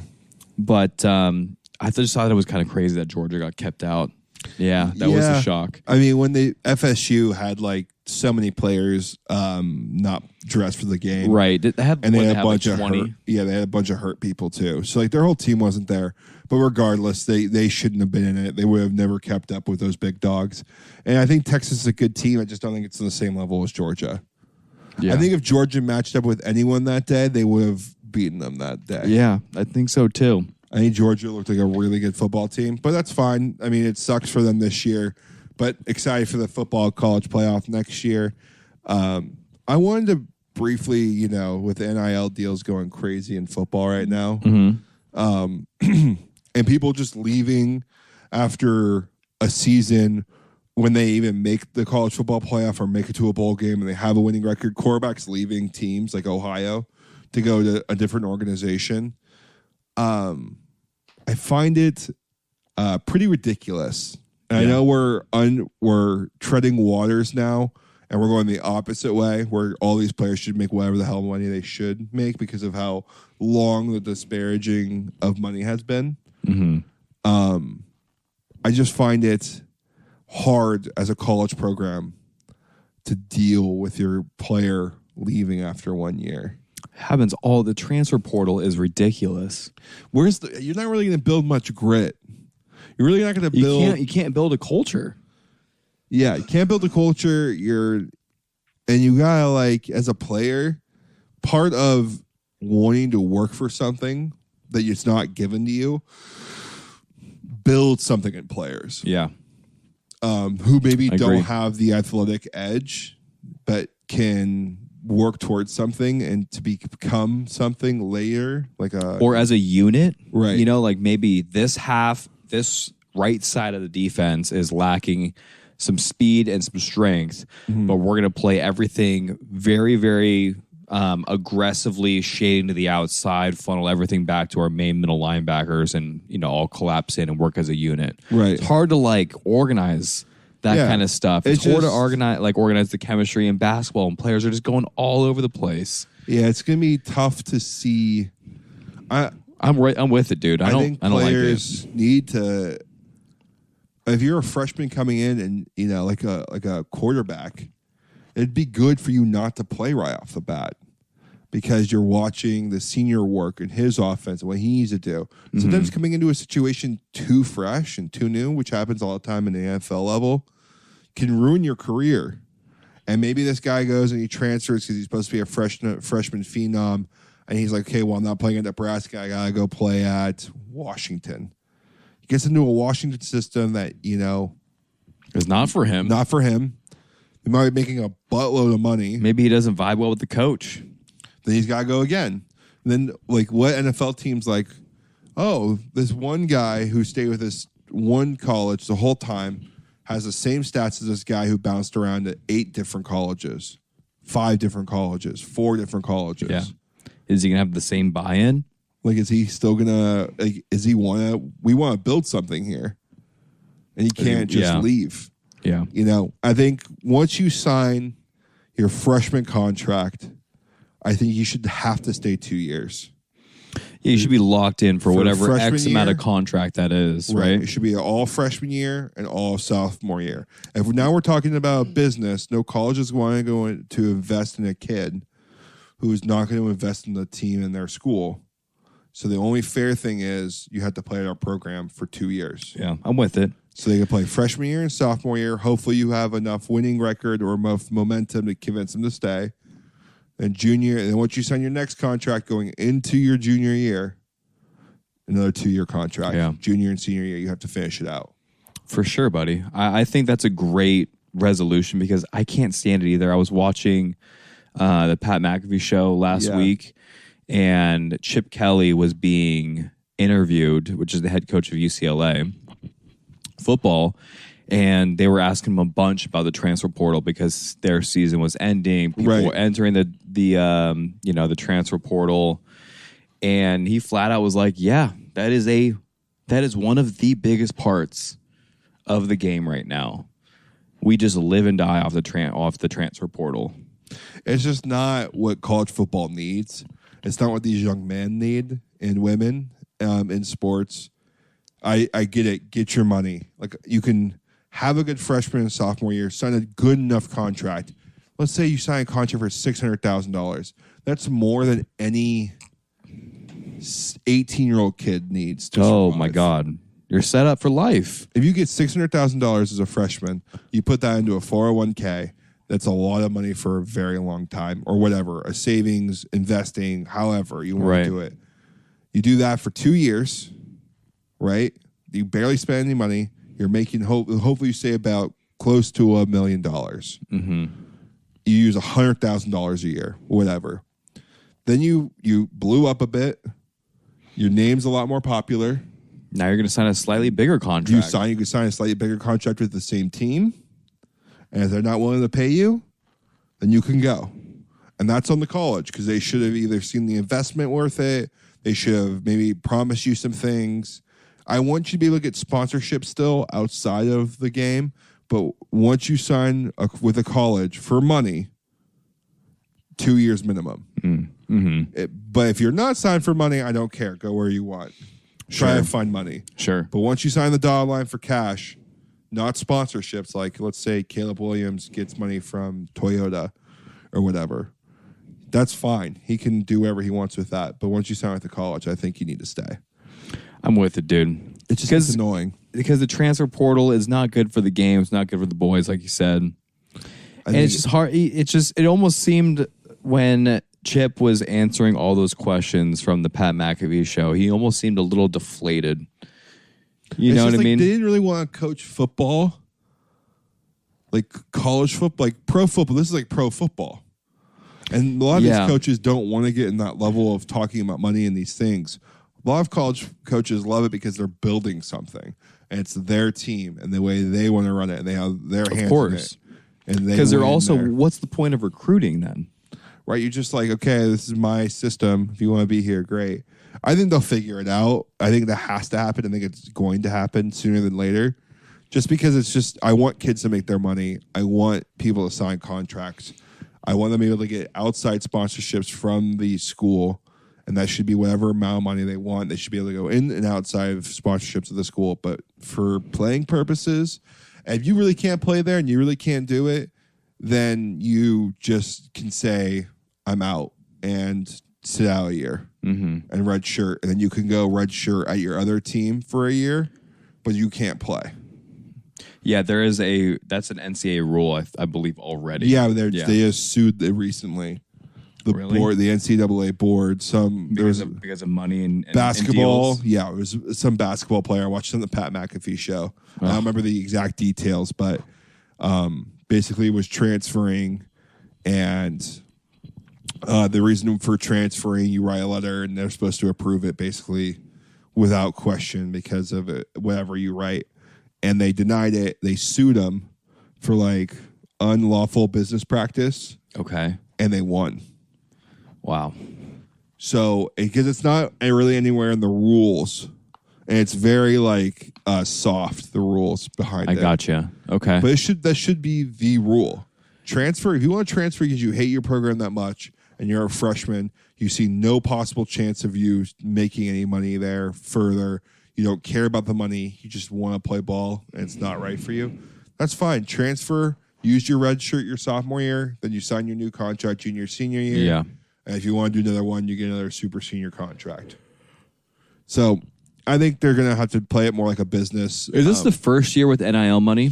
But I just thought it was kind of crazy that Georgia got kept out. Yeah, that was a shock. I mean, when the FSU had like so many players not dressed for the game, Right? They had a bunch like of 20. hurt. Yeah, they had a bunch of hurt people too. So like their whole team wasn't there. But regardless, they shouldn't have been in it. They would have never kept up with those big dogs. And I think Texas is a good team. I just don't think it's on the same level as Georgia. Yeah. I think if Georgia matched up with anyone that day, they would have beaten them that day. Yeah, I think so too. I think Georgia looked like a really good football team, but that's fine. I mean, it sucks for them this year, but excited for the football college playoff next year. I wanted to briefly, with NIL deals going crazy in football right now, and people just leaving after a season when they even make the college football playoff or make it to a bowl game and they have a winning record. Quarterbacks leaving teams like Ohio to go to a different organization. I find it pretty ridiculous. And I know we're treading waters now, and we're going the opposite way, where all these players should make whatever the hell money they should make because of how long the disparaging of money has been. I just find it hard as a college program to deal with your player leaving after 1 year. Happens all the transfer portal is ridiculous. You're not really going to build much grit. You're really not going to build. You can't build a culture. Yeah, you can't build a culture. And you gotta, like, as a player, part of wanting to work for something that it's not given to you, build something in players. Yeah. Who maybe I don't agree. have the athletic edge, but can work towards something and to become something later, Or as a unit, right? Like maybe this right side of the defense is lacking some speed and some strength, but we're going to play everything very, very aggressively shading to the outside, funnel everything back to our main middle linebackers, and all collapse in and work as a unit. Right. It's hard to organize that kind of stuff. It's hard to organize the chemistry in basketball, and players are just going all over the place. Yeah, it's gonna be tough to see. I'm with it, dude. I think don't like players need to. If you're a freshman coming in and like a quarterback, it'd be good for you not to play right off the bat because you're watching the senior work in his offense and what he needs to do. Sometimes coming into a situation too fresh and too new, which happens all the time in the NFL level, can ruin your career. And maybe this guy goes and he transfers because he's supposed to be a freshman phenom, and he's like, okay, well, I'm not playing at Nebraska. I got to go play at Washington. He gets into a Washington system that, It's not for him. not for him. He might be making a buttload of money. Maybe he doesn't vibe well with the coach. Then he's got to go again. And then, what NFL team's like, oh, this one guy who stayed with this one college the whole time has the same stats as this guy who bounced around to 8 different colleges, 5 different colleges, 4 different colleges. Yeah. Is he going to have the same buy-in? Is he still going to, we want to build something here. And he can't just leave. Yeah. I think once you sign your freshman contract, I think you should have to stay 2 years. Yeah, you should be locked in for whatever freshman X amount year? of contract that is, right? It should be all freshman year and all sophomore year. If now we're talking about business, no college is going to invest in a kid who is not going to invest in the team in their school. So the only fair thing is you have to play in our program for 2 years. Yeah, I'm with it. So they can play freshman year and sophomore year. Hopefully you have enough winning record or enough momentum to convince them to stay. And junior, and then once you sign your next contract going into your junior year, another 2-year contract. Yeah. Junior and senior year, you have to finish it out. For sure, buddy. I think that's a great resolution because I can't stand it either. I was watching the Pat McAfee show last week, and Chip Kelly was being interviewed, which is the head coach of UCLA football, and they were asking him a bunch about the transfer portal because their season was ending. People were entering the transfer portal, and he flat out was like, "Yeah, that is one of the biggest parts of the game right now. We just live and die off the transfer portal." It's just not what college football needs. It's not what these young men need and women in sports. I get it. Get your money. Like, you can have a good freshman and sophomore year, sign a good enough contract. Let's say you sign a contract for $600,000. That's more than any 18-year-old kid needs to survive. My God. You're set up for life. If you get $600,000 as a freshman, you put that into a 401k, that's a lot of money for a very long time, or whatever, a savings, investing, however you want to do it. You do that for 2 years, right? You barely spend any money. You're making, hopefully you save about close to $1 million. Mm-hmm. You use $100,000 a year, whatever. Then you blew up a bit. Your name's a lot more popular. Now you're going to sign a slightly bigger contract. You can sign a slightly bigger contract with the same team. And if they're not willing to pay you, then you can go. And that's on the college, because they should have either seen the investment worth it. They should have maybe promised you some things. I want you to be able to get sponsorship still outside of the game. But once you sign with a college for money, 2 years minimum. Mm-hmm. But if you're not signed for money, I don't care. Go where you want. Try to find money. Sure. But once you sign the dotted line for cash, not sponsorships, like let's say Caleb Williams gets money from Toyota or whatever, that's fine. He can do whatever he wants with that. But once you sign with the college, I think you need to stay. I'm with it, dude. It's just annoying. Because the transfer portal is not good for the game. It's not good for the boys, like you said. And it's just hard. It almost seemed when Chip was answering all those questions from the Pat McAfee show, he almost seemed a little deflated. You know what I mean? They didn't really want to coach football, like college football, like pro football. This is like pro football. And a lot of these coaches don't want to get in that level of talking about money and these things. A lot of college coaches love it because they're building something, and it's their team and the way they want to run it, and they have their hands in it. And because they're also, what's the point of recruiting then? Right, you're just like, okay, this is my system. If you want to be here, great. I think they'll figure it out. I think that has to happen. I think it's going to happen sooner than later. Just because it's just, I want kids to make their money. I want people to sign contracts. I want them to be able to get outside sponsorships from the school, and that should be whatever amount of money they want. They should be able to go in and outside of sponsorships of the school. But for playing purposes, and if you really can't play there and you really can't do it, then you just can say, I'm out, and sit out a year and red shirt. And then you can go red shirt at your other team for a year, but you can't play. Yeah, that's an NCAA rule, I believe, already. Yeah, they just sued it recently. The board, the NCAA board, because of money and basketball. And yeah, it was some basketball player. I watched on the Pat McAfee show. I don't remember the exact details, but basically was transferring, and the reason for transferring, you write a letter and they're supposed to approve it basically without question because of it, whatever you write. And they denied it. They sued them for like unlawful business practice. Okay. And they won. Wow. So, because it's not really anywhere in the rules, and it's very like soft, the rules behind it. I gotcha. Okay. But that should be the rule. Transfer, if you want to transfer because you hate your program that much and you're a freshman, you see no possible chance of you making any money there further, you don't care about the money, you just want to play ball and it's not right for you, that's fine. Transfer, use your red shirt your sophomore year, then you sign your new contract junior, senior year. Yeah. And if you want to do another one, you get another super senior contract. So I think they're going to have to play it more like a business. Is this the first year with NIL money?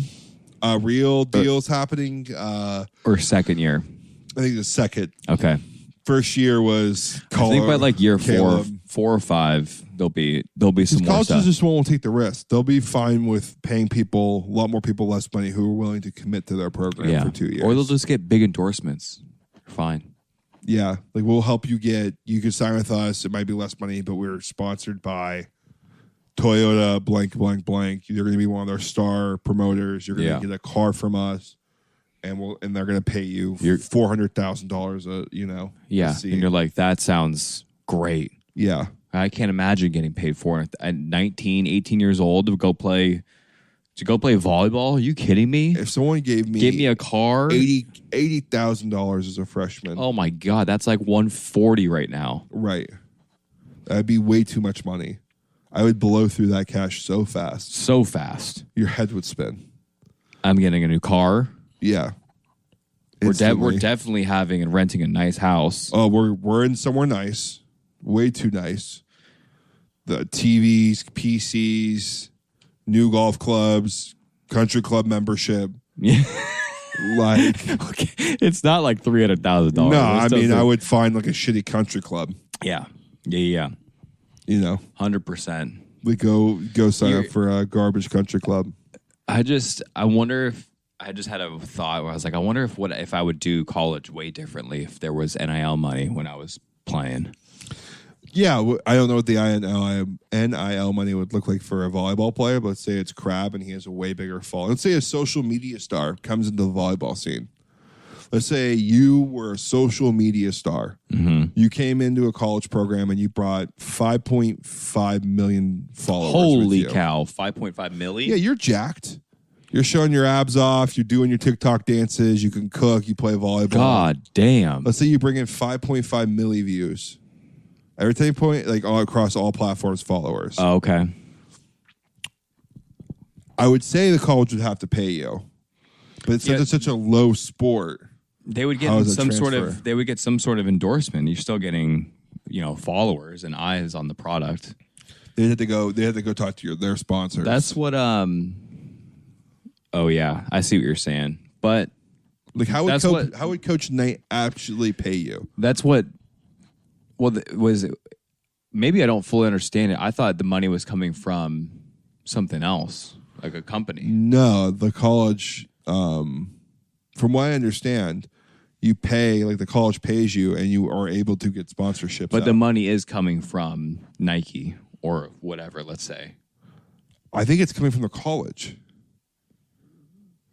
Real deals happening. Or second year? I think the second. Okay. First year was I think by like year four or five, there'll be some more stuff. Colleges just won't take the risk. They'll be fine with paying people, a lot more people, less money who are willing to commit to their program for 2 years. Or they'll just get big endorsements. Fine. Yeah. Like we'll help you you can sign with us. It might be less money, but we're sponsored by Toyota, blank, blank, blank. You're going to be one of their star promoters. You're going to get a car from us. And they're going to pay you $400,000, Yeah, and you're like, that sounds great. Yeah. I can't imagine getting paid for it at 19, 18 years old to go play volleyball. Are you kidding me? If someone gave me a car, $80,000 as a freshman. Oh my God, that's like $140 right now. Right. That'd be way too much money. I would blow through that cash so fast. So fast. Your head would spin. I'm getting a new car. Yeah. We're definitely having and renting a nice house. Oh, we're in somewhere nice. Way too nice. The TVs, PCs, new golf clubs, country club membership. Yeah. Like, okay. It's not like $300,000. No, I mean, I would find like a shitty country club. Yeah. Yeah. You know, 100%. We go sign up for a garbage country club. I wonder if I just had a thought where I was like, I wonder if I would do college way differently if there was NIL money when I was playing. Yeah, I don't know what the NIL money would look like for a volleyball player, but let's say it's Crab and he has a way bigger fall. Let's say a social media star comes into the volleyball scene. Let's say you were a social media star. Mm-hmm. You came into a college program and you brought 5.5 million followers. Holy cow, 5.5 million? Yeah, you're jacked. You're showing your abs off. You're doing your TikTok dances. You can cook. You play volleyball. God damn. Let's say you bring in 5.5 milli views. Everything point like all across all platforms, followers. Oh, okay. I would say the college would have to pay you, but it's such a low sport. They would get some sort of endorsement. You're still getting, followers and eyes on the product. They had to go talk to their sponsors. That's what. Oh yeah, I see what you're saying. But like, how would Coach Knight actually pay you? That's what. Well, was it? Maybe I don't fully understand it. I thought the money was coming from something else, like a company. No, the college. From what I understand, you pay, like the college pays you, and you are able to get sponsorships. But the money is coming from Nike or whatever. Let's say. I think it's coming from the college.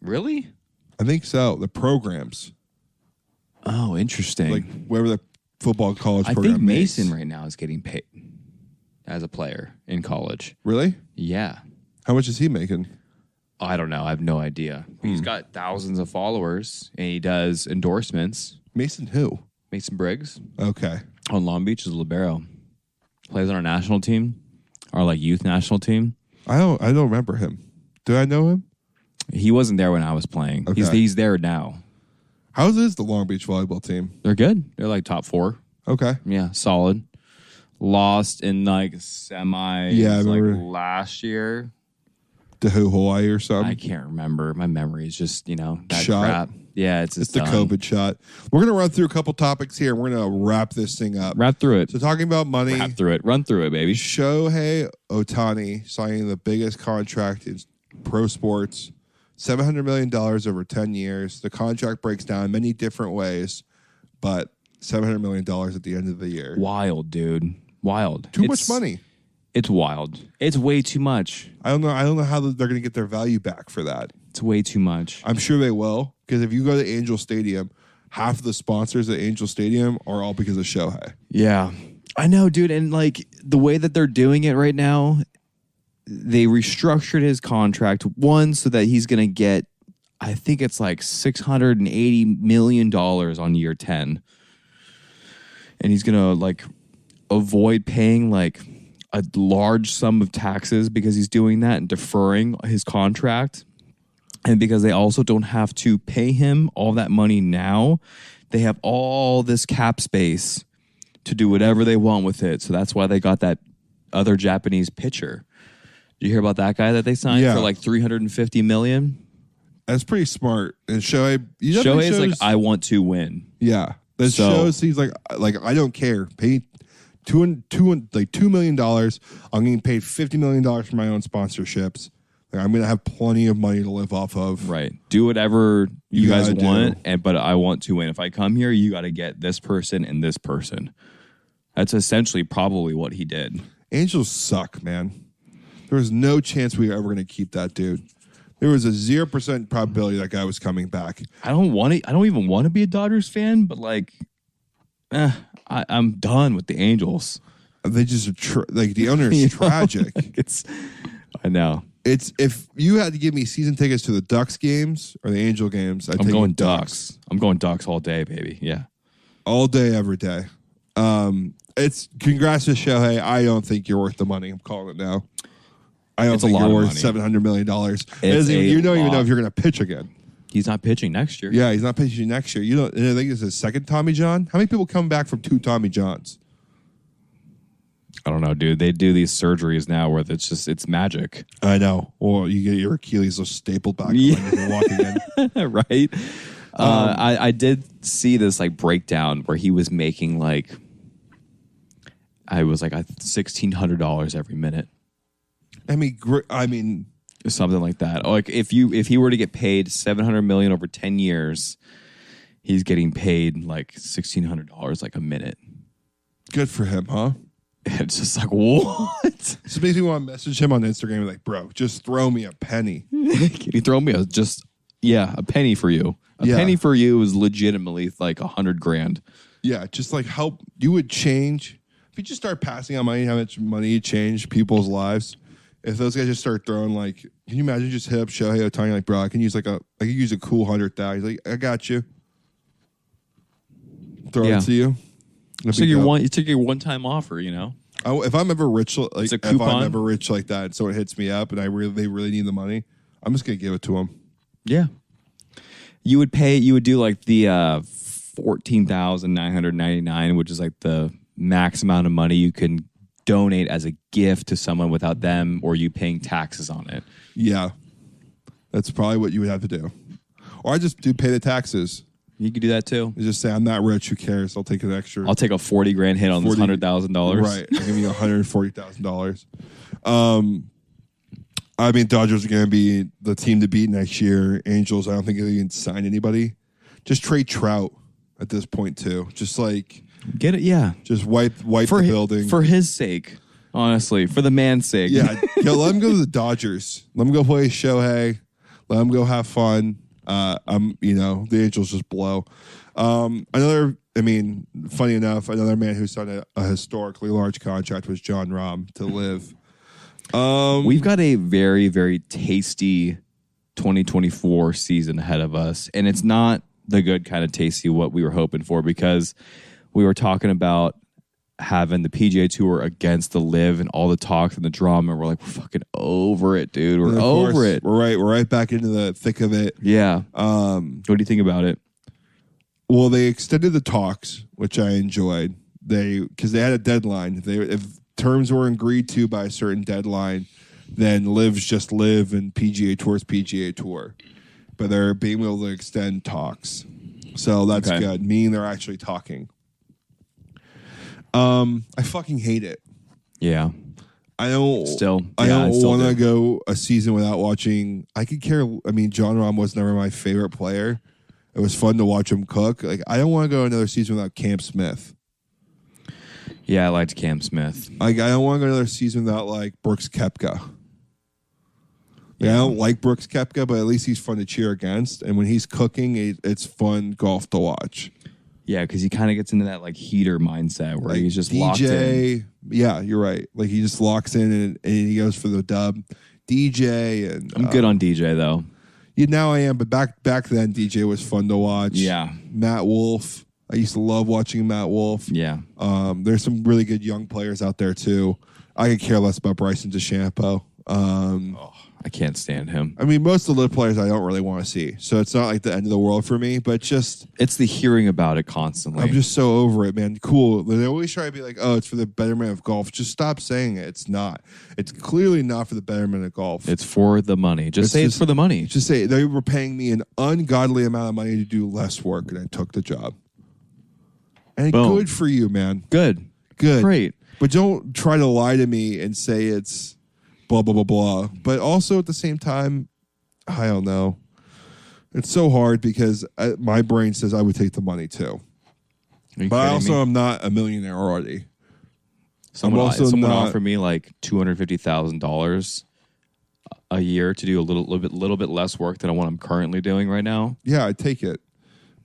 Really? I think so. The programs. Oh, interesting. Like wherever the football college program I think Mason right now is getting paid as a player in college. Really? Yeah. How much is he making? I don't know. I have no idea. He's got thousands of followers, and he does endorsements. Mason who? Mason Briggs. Okay. On Long Beach is a libero. Plays on our national team, our youth national team. I don't remember him. Do I know him? He wasn't there when I was playing. Okay. He's there now. How is the Long Beach volleyball team? They're good. They're top 4. Okay. Yeah, solid. Lost in semis last year. To Hawaii or something? I can't remember. My memory is just, that shot. crap. Yeah, it's the COVID shot. We're going to run through a couple topics here. We're going to wrap this thing up. Wrap through it. So talking about money. Wrap through it. Run through it, baby. Shohei Ohtani signing the biggest contract in pro sports. $700 million over 10 years. The contract breaks down in many different ways, but $700 million at the end of the year. Wild, dude. Wild. Too much money. It's wild. It's way too much. I don't know how they're going to get their value back for that. It's way too much. I'm sure they will, because if you go to Angel Stadium, half of the sponsors at Angel Stadium are all because of Shohei. Yeah. I know, dude. And the way that they're doing it right now, they restructured his contract, one, so that he's going to get, I think it's $680 million on year 10. And he's going to avoid paying a large sum of taxes because he's doing that and deferring his contract. And because they also don't have to pay him all that money now, they have all this cap space to do whatever they want with it. So that's why they got that other Japanese pitcher. Did you hear about that guy that they signed for $350 million? That's pretty smart. And Shohei is I want to win. Yeah, that shows he's like I don't care. Pay $2 million. I'm getting paid $50 million for my own sponsorships. I'm gonna have plenty of money to live off of. Right. Do whatever you guys want, but I want to win. If I come here, you got to get this person and this person. That's essentially probably what he did. Angels suck, man. There was no chance we were ever going to keep that dude. There was a 0% probability that guy was coming back. I don't even want to be a Dodgers fan, but I'm done with the Angels. They just the owner is tragic. I know. It's if you had to give me season tickets to the Ducks games or the Angel games, I'm going Ducks. I'm going Ducks all day, baby. Yeah, all day, every day. it's congrats to Shohei. I don't think you're worth the money. I'm calling it now. I don't It's a think lot you're of worth money. $700 million. You don't even know if you're going to pitch again. He's not pitching next year. Yeah, he's not pitching next year. You don't. And I think it's his second Tommy John. How many people come back from 2 Tommy Johns? I don't know, dude. They do these surgeries now where it's magic. I know. Or you get your Achilles so stapled back when you're walking in. Right? I did see this like breakdown where he was making like $1,600 every minute. I mean, Something like that. Like if he were to get paid $700 million over 10 years, he's getting paid like $1,600 like a minute. good for him, huh? It's just like, what? So makes me want to message him on Instagram like, bro, just throw me a penny. Can you throw me a penny for you? A penny for you is legitimately like $100,000. Yeah, just like help. You would change if you just start passing out money. How much money you change people's lives? If those guys just start throwing like, can you imagine just hit up Shohei Ohtani like, bro, I can use I could use a cool 100,000. He's like, I got you. Throw it to you. So you took your one-time offer, you know. If I'm ever rich, like it's a if coupon. I'm ever rich like that, and someone hits me up and they really need the money, I'm just gonna give it to them. Yeah. You would do like the $14,999, which is like the max amount of money you can donate as a gift to someone without them or you paying taxes on it. Yeah, that's probably what you would have to do. Or I just do pay the taxes. You could do that too. You just say I'm not rich. Who cares? I'll take an extra. I'll take a $40,000 hit on this $100,000. Right, I'll give you $140,000. I mean, Dodgers are going to be the team to beat next year. Angels, I don't think they can sign anybody. Just trade Trout at this point too. Just like get it, yeah. Just wipe the building for his sake. Honestly, for the man's sake. Yeah, let him go to the Dodgers. Let him go play Shohei. Let him go have fun. The Angels just blow. Funny enough, another man who signed a historically large contract was John Rahm to live. We've got a very, very tasty 2024 season ahead of us, and it's not the good kind of tasty what we were hoping for because we were talking about having the PGA Tour against the Live and all the talks and the drama. And we're like, we're fucking over it, dude. We're over it. We're right back into the thick of it. Yeah. What do you think about it? Well, they extended the talks, which I enjoyed. Because they had a deadline. If terms were agreed to by a certain deadline, then Live's just Live and PGA Tour's PGA Tour. But they're being able to extend talks. So that's good, meaning they're actually talking. I fucking hate it. Yeah. I don't want to go a season without watching. I could care. I mean, John Rahm was never my favorite player. It was fun to watch him cook. Like, I don't want to go another season without Cam Smith. Yeah, I liked Cam Smith. Like, I don't want to go another season without like Brooks Koepka. Yeah, I don't like Brooks Koepka, but at least he's fun to cheer against. And when he's cooking, it's fun golf to watch. Yeah, because he kind of gets into that like heater mindset where he's just locked in. Yeah, you're right. Like he just locks in and he goes for the dub. DJ and I'm good on DJ though. Now I am, but back then DJ was fun to watch. Yeah, Matt Wolf. I used to love watching Matt Wolf. Yeah. There's some really good young players out there too. I could care less about Bryson DeChambeau. I can't stand him. I mean, most of the players I don't really want to see, so it's not like the end of the world for me. But it's the hearing about it constantly. I'm just so over it, man. Cool. They always try to be like, "Oh, it's for the betterment of golf." Just stop saying it. It's not. It's clearly not for the betterment of golf. It's for the money. Just say it's for the money. Just say they were paying me an ungodly amount of money to do less work, and I took the job. And good for you, man. Good. Great. But don't try to lie to me and say it's blah, blah, blah, blah. But also at the same time, I don't know. It's so hard because my brain says I would take the money too. But I also am not a millionaire already. Someone offered me like $250,000 a year to do a little bit less work than what I'm currently doing right now. Yeah, I'd take it.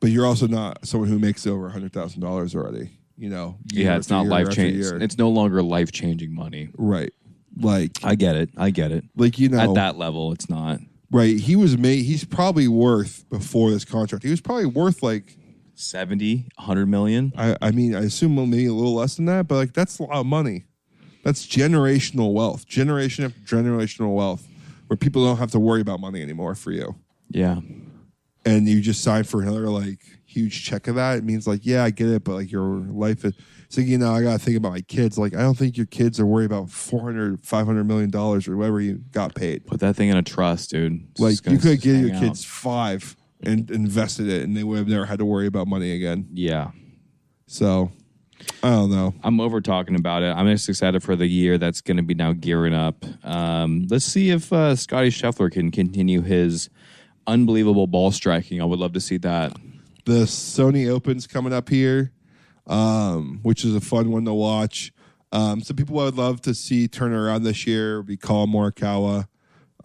But you're also not someone who makes over $100,000 already. Yeah, it's not life changing. It's no longer life changing money. Right. Like I get it. Like at that level, it's not. Right. He's probably worth before this contract. He was probably worth like 70, 100 million. I mean, I assume maybe a little less than that, but like that's a lot of money. That's generational wealth, generation after generational wealth, where people don't have to worry about money anymore for you. Yeah. And you just sign for another like huge check of that. It means like, yeah, I get it, but like your life is. So I got to think about my kids. Like, I don't think your kids are worried about $400-500 million or whatever you got paid. Put that thing in a trust, dude. Like, you could give your kids $5 and invested it, and they would have never had to worry about money again. Yeah. So, I don't know. I'm over talking about it. I'm just excited for the year that's going to be now gearing up. Let's see if Scotty Scheffler can continue his unbelievable ball striking. I would love to see that. The Sony Open's coming up here, which is a fun one to watch. Some people I would love to see turn around this year would be Colin Morikawa.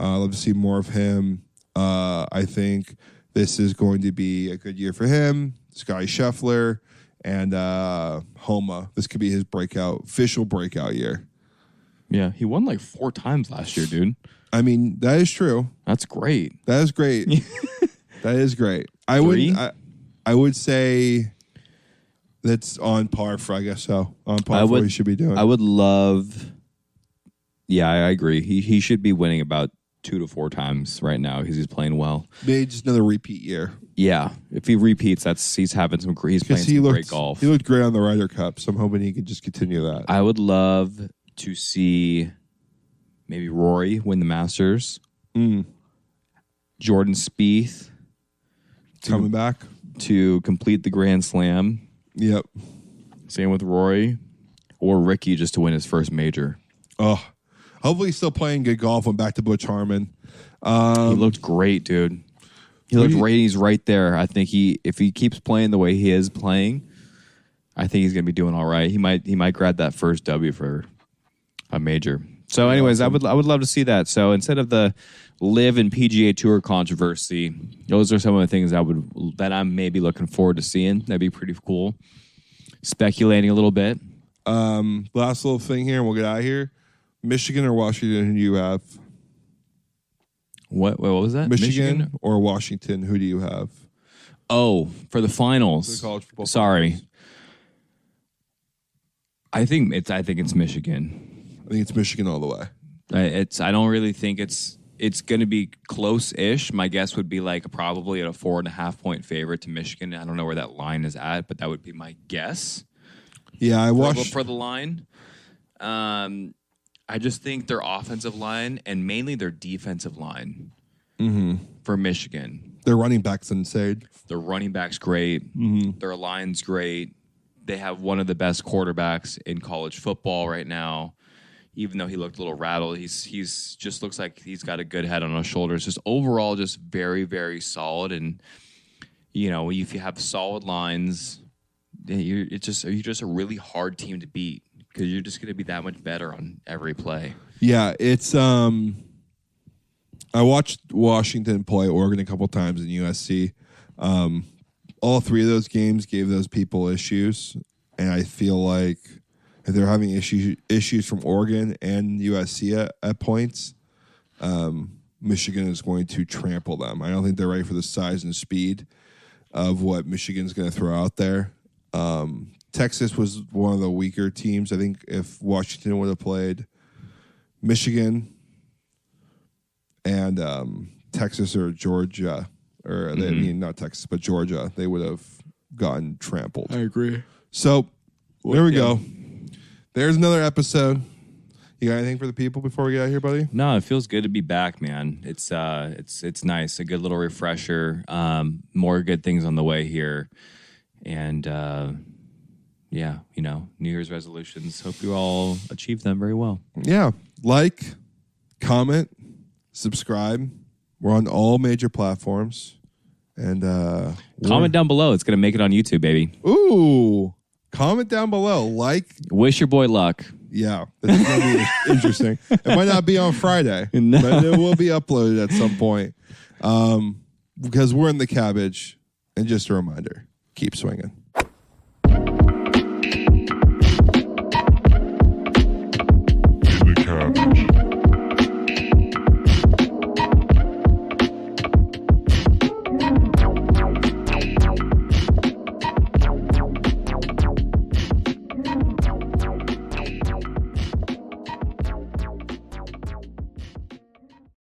I'd love to see more of him. I think this is going to be a good year for him. Scotty Scheffler and Homa. This could be his official breakout year. Yeah, he won like 4 times last year, dude. I mean, that is true. That's great. That is great. That is great. I would say that's on par for, I guess so. On par for what he should be doing. I would love. Yeah, I agree. He should be winning about 2 to 4 times right now because he's playing well. Maybe just another repeat year. Yeah, if he repeats, he's having some. He's playing some great golf. He looked great on the Ryder Cup, so I'm hoping he can just continue that. I would love to see maybe Rory win the Masters. Jordan Spieth coming back to complete the Grand Slam. Yep. Same with Rory, or Ricky just to win his first major. Oh, hopefully he's still playing good golf. Went back to Butch Harmon. He looked great, dude. He looked great. He's right there. I think if he keeps playing the way he is playing, I think he's gonna be doing all right. He might grab that first W for a major. So, anyways, awesome. I would love to see that. So instead of the Live and PGA Tour controversy, those are some of the things that I'm maybe looking forward to seeing. That'd be pretty cool. Speculating a little bit. Last little thing here, and we'll get out of here. Michigan or Washington? Who do you have? What was that? Michigan or Washington? Who do you have? Oh, for the finals. For the college football. Sorry. Finals. I think it's Michigan. I think it's Michigan all the way. I don't really think it's going to be close-ish. My guess would be like probably at a 4.5-point favorite to Michigan. I don't know where that line is at, but that would be my guess. Yeah, I watched for the line. I just think their offensive line and mainly their defensive line for Michigan. Their running back's insane. Their running back's great. Their line's great. They have one of the best quarterbacks in college football right now. Even though he looked a little rattled, he's just looks like he's got a good head on his shoulders. Just overall, just very, very solid. And if you have solid lines, you're just a really hard team to beat because you're just going to be that much better on every play. Yeah, it's I watched Washington play Oregon a couple times in USC. All 3 of those games gave those people issues, and I feel like if they're having issues from Oregon and USC at points, Michigan is going to trample them. I don't think they're ready for the size and speed of what Michigan's going to throw out there. Texas was one of the weaker teams. I think if Washington would have played Michigan and Texas or Georgia, or not Texas, but Georgia, they would have gotten trampled. I agree. So there we go. There's another episode. You got anything for the people before we get out of here, buddy? No, it feels good to be back, man. It's nice. A good little refresher. More good things on the way here. And New Year's resolutions. Hope you all achieve them very well. Yeah. Like, comment, subscribe. We're on all major platforms. And comment down below. It's gonna make it on YouTube, baby. Ooh. Comment down below. Wish your boy luck. Yeah, this is going to be interesting. It might not be on Friday, but it will be uploaded at some point because we're in the cabbage. And just a reminder, keep swinging.